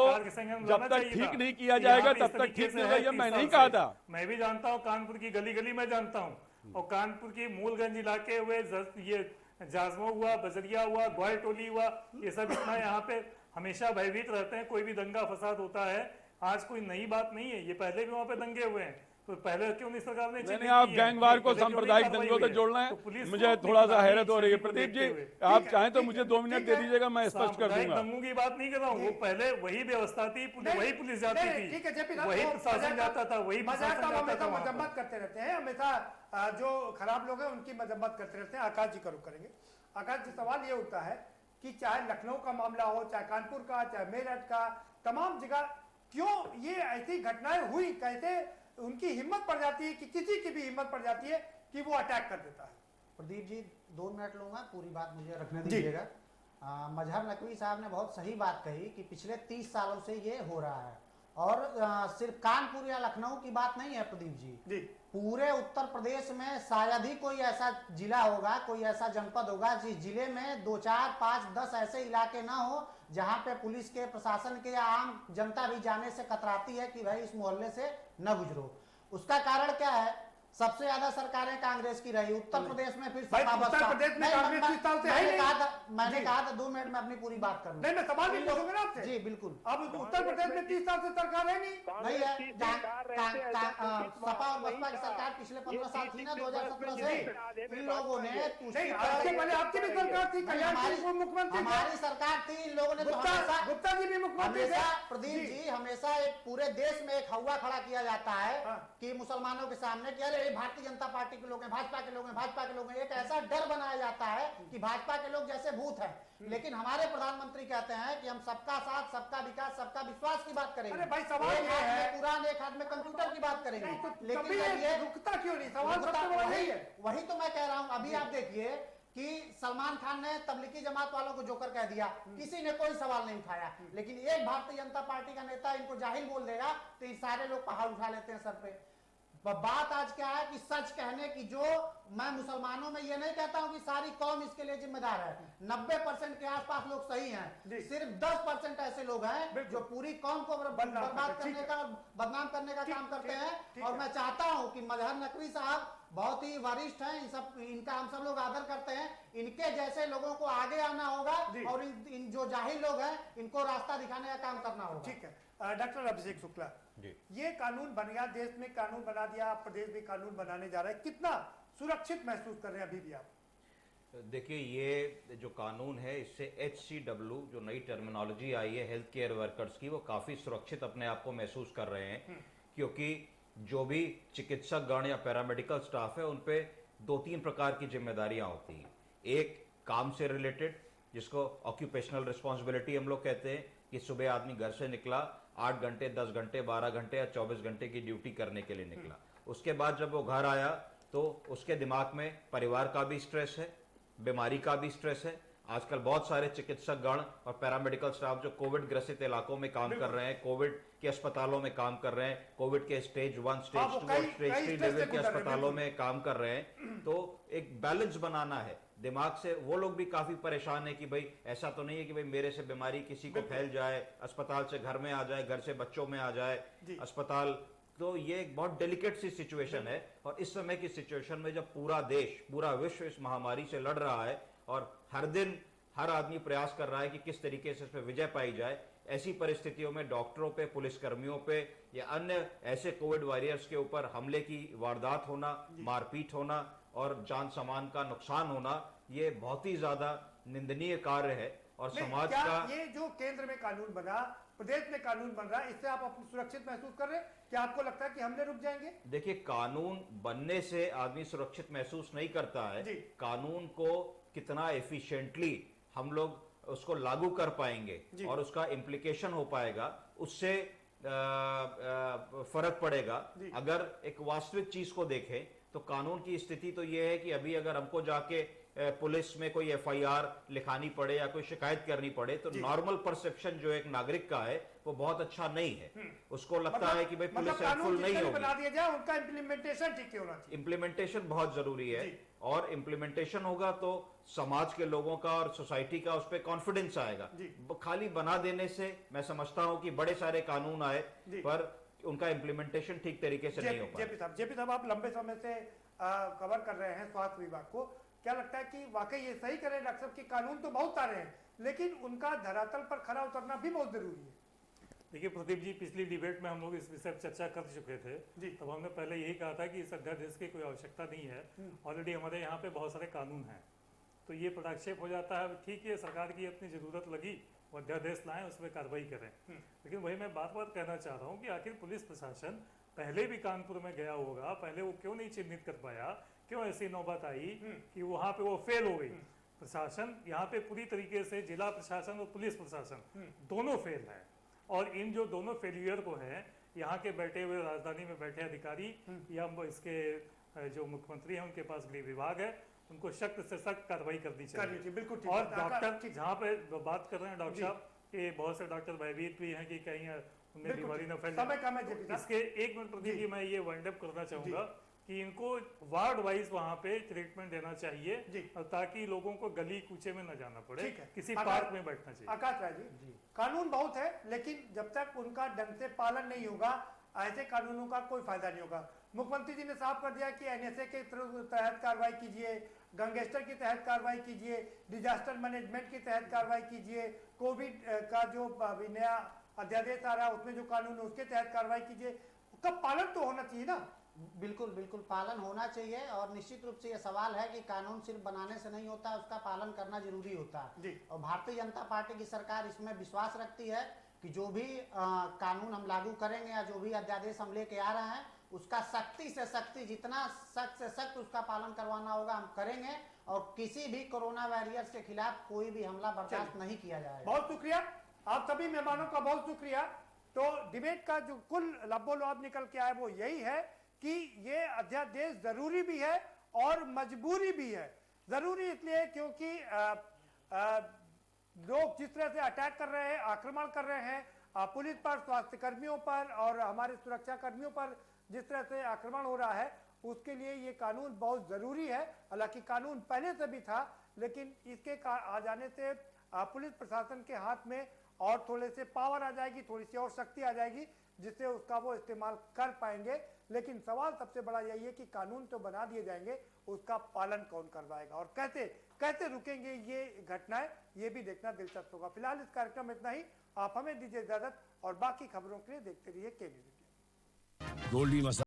जब तक ठीक नहीं किया जाएगा तब तक ठीक नहीं होगा, मैं नहीं कहा था। मैं भी जानता हूँ, कानपुर की गली गली में जानता हूँ, और कानपुर की मूलगंज इलाके हुए, ये जाजमो हुआ, बजरिया हुआ, ग्वाल टोली हुआ, ये सब इतना यहाँ पे हमेशा भयभीत रहते हैं। कोई भी दंगा फसाद होता है, आज कोई नई बात नहीं है, ये पहले भी वहाँ पे दंगे हुए हैं, तो पहले क्यों नहीं सरकार ने? नहीं, आप गैंगवार को सांप्रदायिक दंगों से जोड़ना है, मुझे थोड़ा सा हैरत हो रही है। प्रदीप जी, आप चाहें तो मुझे 2 मिनट दे दीजिएगा, मैं स्पष्ट कर दूंगा। दंगों की बात नहीं कर रहा हूँ, वो पहले वही व्यवस्था थी, वही पुलिस जाती थी, वही प्रशासन जाता था, वही प्रशासन जाता था। मजम्मत करते रहते हैं हमेशा, जो खराब लोग हैं उनकी मजम्मत करते रहते हैं। आकाश जी का रुख करेंगे। आकाश जी, सवाल ये उठता है कि चाहे लखनऊ का मामला हो, चाहे कानपुर का, चाहे मेरठ का, तमाम जगह क्यों ये ऐसी घटनाएं हुई? कैसे उनकी हिम्मत पड़ जाती है कि किसी की भी हिम्मत पड़ जाती है कि वो अटैक कर देता है? प्रदीप जी 2 मिनट लूंगा, पूरी बात मुझे रखने दीजिएगा। मजहर नकवी साहब ने बहुत सही बात कही कि पिछले 30 सालों से ये हो रहा है, और सिर्फ कानपुर या लखनऊ की बात नहीं है प्रदीप जी, पूरे उत्तर प्रदेश में शायद ही कोई ऐसा जिला होगा, कोई ऐसा जनपद होगा जिस जिले में 2, 4, 5, 10 ऐसे इलाके ना हो जहां पे पुलिस के, प्रशासन के या आम जनता भी जाने से कतराती है कि भाई इस मोहल्ले से न गुजरो। उसका कारण क्या है? सबसे ज्यादा सरकारें कांग्रेस की रही, उत्तर प्रदेश में फिर भाई, सपा उत्तर बसपा। प्रदेश में नहीं, कांग्रेस मैं- 30 साल से है मैंने ही कहा नहीं। था, मैंने कहा था 2 मिनट में अपनी पूरी बात करूंगा। नहीं, मैं सवाल भी इन लोग- पूछूंगा ना आपसे। जी बिल्कुल। अब उत्तर प्रदेश में 30 साल से सरकार है नहीं। नहीं है, सपा और बसपा की सरकार पिछले 15 साल थी ना, 2017 से। इन लोगों ने नहीं, आपसे पहले आपकी भी सरकार थी, कल्याण सिंह वो मुख्यमंत्री थे। हमारी सरकार थी, इन लोगों ने तो हमेशा गुप्ता जी भी मुख्यमंत्री थे। हमेशा प्रदीप जी हमेशा एक पूरे देश में एक हवा खड़ा किया जाता है कि मुसलमानों के सामने कि अरे ये भारतीय जनता पार्टी के लोग हैं, भाजपा के लोग हैं, भाजपा के लोग हैं। एक ऐसा डर बनाया जाता है कि भाजपा के लोग जैसे भूत हैं। लेकिन हमारे प्रधानमंत्री कहते हैं कि हम सबका साथ, सबका विकास, सबका विश्वास की बात करेंगे। अरे भाई, सवाल एक ये हाथ है- में कुरान, एक हाथ में कंप्यूटर की बात करेंगे। लेकिन कभी जब ये रुकता क्यों नहीं? सवाल सबसे बड़ा यही है। वही तो मैं कह रहा हूं। अभी आप देखिए कि सलमान खान ने तबलीगी जमात वालों को जोकर कह दिया, किसी ने कोई सवाल नहीं उठाया। लेकिन एक भारतीय जनता पार्टी का नेता इनको जाहिल बोल देगा तो ये सारे लोग पहाड़ उठा लेते हैं सर पे। बात आज क्या है कि सच कहने की, जो मैं मुसलमानों में ये नहीं कहता हूं कि सारी कौम इसके लिए जिम्मेदार है, 90% के आसपास लोग सही हैं, सिर्फ 10% ऐसे लोग हैं जो पूरी कौम को बर्बाद करने का, बदनाम करने का काम करते हैं। और मैं चाहता हूं कि मजहर नकवी साहब बहुत ही वरिष्ठ हैं, इनका हम सब लोग आदर करते हैं। इनके जैसे लोगों को आगे आना होगा और इन जो जाहिल लोग हैं इनको रास्ता दिखाने का काम करना होगा। ठीक है। डॉक्टर अभिषेक शुक्ला जी, ये कानून बन गया, देश में कानून बना दिया, प्रदेश में कानून बनाने जा रहा है, कितना सुरक्षित महसूस कर रहे हैं अभी भी आप? देखिए, ये जो कानून है इससे HCW जो नई टर्मिनोलॉजी आई है हेल्थ केयर वर्कर्स की, वो काफ़ी सुरक्षित अपने आप को महसूस कर रहे हैं। क्योंकि जो भी चिकित्सक गण या पैरामेडिकल स्टाफ है उन पे 2-3 प्रकार की जिम्मेदारियां होती हैं। एक काम से रिलेटेड, जिसको ऑक्यूपेशनल रिस्पॉन्सिबिलिटी हम लोग कहते हैं, कि सुबह आदमी घर से निकला, 8 घंटे, 10 घंटे, 12 घंटे या 24 घंटे की ड्यूटी करने के लिए निकला। उसके बाद जब वो घर आया तो उसके दिमाग में परिवार का भी स्ट्रेस है, बीमारी का भी स्ट्रेस है। आजकल बहुत सारे चिकित्सक गण और पैरामेडिकल स्टाफ जो कोविड ग्रसित इलाकों में काम कर रहे हैं, कोविड के अस्पतालों में काम कर रहे हैं, कोविड के स्टेज 1, स्टेज 2 और स्टेज 3 लेवल के अस्पतालों में काम कर रहे हैं। तो एक बैलेंस बनाना है दिमाग से। वो लोग भी काफी परेशान है कि भाई ऐसा तो नहीं है कि भाई मेरे से बीमारी किसी को फैल जाए, अस्पताल से घर में आ जाए, घर से बच्चों में आ जाए अस्पताल। तो ये एक बहुत डेलिकेट सी सिचुएशन है। और इस समय की सिचुएशन में जब पूरा देश, पूरा विश्व इस महामारी से लड़ रहा है और हर दिन हर आदमी प्रयास कर रहा है कि किस तरीके से इस पर विजय पाई जाए, ऐसी परिस्थितियों में डॉक्टरों पे, पुलिसकर्मियों पे या अन्य ऐसे कोविड वॉरियर्स के ऊपर हमले की वारदात होना, मारपीट होना और जान सामान का नुकसान होना, ये बहुत ही ज्यादा निंदनीय कार्य है। और समाज का ये जो केंद्र में कानून बना, प्रदेश में कानून बन रहा है, इससे आप अपनी सुरक्षित महसूस कर रहे हैं? क्या आपको लगता है कि हमले रुक जाएंगे? देखिए, कानून बनने से आदमी सुरक्षित महसूस नहीं करता है। कानून को कितना एफिशिएंटली हम लोग उसको लागू कर पाएंगे और उसका इम्प्लीकेशन हो पाएगा, उससे फर्क पड़ेगा। अगर एक वास्तविक चीज को देखें तो कानून की स्थिति तो यह है कि अभी अगर हमको जाके पुलिस में कोई FIR लिखानी पड़े या कोई शिकायत करनी पड़े तो नॉर्मल परसेप्शन जो एक नागरिक का है वो बहुत अच्छा नहीं है। उसको लगता है कि भाई पुलिस हेल्पफुल नहीं होगी। बना दिया जाए, उनका इम्प्लीमेंटेशन ठीक होना चाहिए। इम्प्लीमेंटेशन बहुत जरूरी है और इम्प्लीमेंटेशन होगा तो समाज के लोगों का और सोसाइटी का उस पर कॉन्फिडेंस आएगा। खाली बना देने से मैं समझता हूं कि बड़े सारे कानून आए पर उनका इम्प्लीमेंटेशन ठीक तरीके से नहीं हो पाया। जेपी साहब, आप लंबे समय से कवर कर रहे हैं स्वास्थ्य विभाग को, क्या लगता है कि वाकई ये सही करें डॉक्टर साहब कि कानून तो बहुत सारे हैं लेकिन उनका धरातल पर खरा उतरना भी बहुत जरूरी है? देखिए प्रदीप जी, पिछली डिबेट में हम लोग इस विषय पर चर्चा कर चुके थे। तब हमने पहले यही कहा था कि इस अध्यादेश की कोई आवश्यकता नहीं है। ऑलरेडी हमारे यहाँ पे बहुत सारे कानून हैं, तो ये पटाक्षेप हो जाता है। ठीक है, सरकार की अपनी जरूरत लगी, वो अध्यादेश लाएं, उसमें कार्रवाई करें। लेकिन वही मैं बात कहना चाह रहा हूँ कि आखिर पुलिस प्रशासन पहले भी कानपुर में गया होगा, पहले वो क्यों नहीं चिन्हित कर पाया? क्यों ऐसी नौबत आई कि वहां पे वो फेल हो गई? प्रशासन यहाँ पे पूरी तरीके से, जिला प्रशासन और पुलिस प्रशासन दोनों फेल है। और इन जो दोनों फेलियर को है, यहाँ के बैठे हुए राजधानी में बैठे अधिकारी या इसके जो मुख्यमंत्री हैं उनके पास गृह विभाग है, उनको सख्त से सख्त कार्रवाई करनी चाहिए। बिल्कुल। और डॉक्टर, जहाँ पे बात कर रहे हैं डॉक्टर साहब कि बहुत से डॉक्टर भयभीत भी हैं कि कहीं उनमें बीमारी न फैले। इसके 1 मिनट प्रदीप जी मैं ये वाइंड अप करना चाहूंगा कि इनको वार्ड वाइज वहां पे ट्रीटमेंट देना चाहिए ताकि लोगों को गली कूचे में न जाना पड़े, किसी पार्क में बैठना चाहिए। आकाश राय जी, कानून बहुत है लेकिन जब तक उनका ढंग से पालन नहीं होगा ऐसे कानूनों का कोई फायदा नहीं होगा। मुख्यमंत्री जी ने साफ कर दिया कि एनएसए के तहत कार्रवाई कीजिए, गैंगस्टर के तहत कार्रवाई कीजिए, डिजास्टर मैनेजमेंट के तहत कार्रवाई कीजिए, कोविड का जो अभी नया अध्यादेश आ रहा है उसमें जो कानून है उसके तहत कार्रवाई कीजिए। उसका पालन तो होना चाहिए ना। बिल्कुल बिल्कुल पालन होना चाहिए, और निश्चित रूप से ये सवाल है कि कानून सिर्फ बनाने से नहीं होता, उसका पालन करना जरूरी होता है। और भारतीय जनता पार्टी की सरकार इसमें विश्वास रखती है कि जो भी कानून हम लागू करेंगे या जो भी अध्यादेश हम लेके आ रहे हैं उसका सख्ती से सख्ती, जितना सख्त से सख्त उसका पालन करवाना होगा हम करेंगे, और किसी भी कोरोना वॉरियर्स के खिलाफ कोई भी हमला बर्दाश्त नहीं किया जाएगा। बहुत शुक्रिया आप सभी मेहमानों का, बहुत शुक्रिया। तो डिबेट का जो कुल लब्बो-लुआब निकल के आया वो यही है कि ये अध्यादेश जरूरी भी है और मजबूरी भी है। जरूरी इसलिए क्योंकि लोग जिस तरह से अटैक कर रहे हैं, आक्रमण कर रहे हैं पुलिस पर, स्वास्थ्य कर्मियों पर और हमारे सुरक्षा कर्मियों पर जिस तरह से आक्रमण हो रहा है, उसके लिए ये कानून बहुत जरूरी है। हालांकि कानून पहले से भी था, लेकिन इसके आ जाने से पुलिस प्रशासन के हाथ में और थोड़े से पावर आ जाएगी, थोड़ी सी और शक्ति आ जाएगी, जिससे उसका वो इस्तेमाल कर पाएंगे। लेकिन सवाल सबसे बड़ा यही है कि कानून तो बना दिए जाएंगे, उसका पालन कौन करवाएगा और कैसे कैसे रुकेंगे ये घटनाएं, ये भी देखना दिलचस्प होगा। फिलहाल इस कार्यक्रम में इतना ही। आप हमें दीजिए इजाजत और बाकी खबरों के लिए देखते रहिए के न्यूज़ इंडिया। गोल्डी मसाला।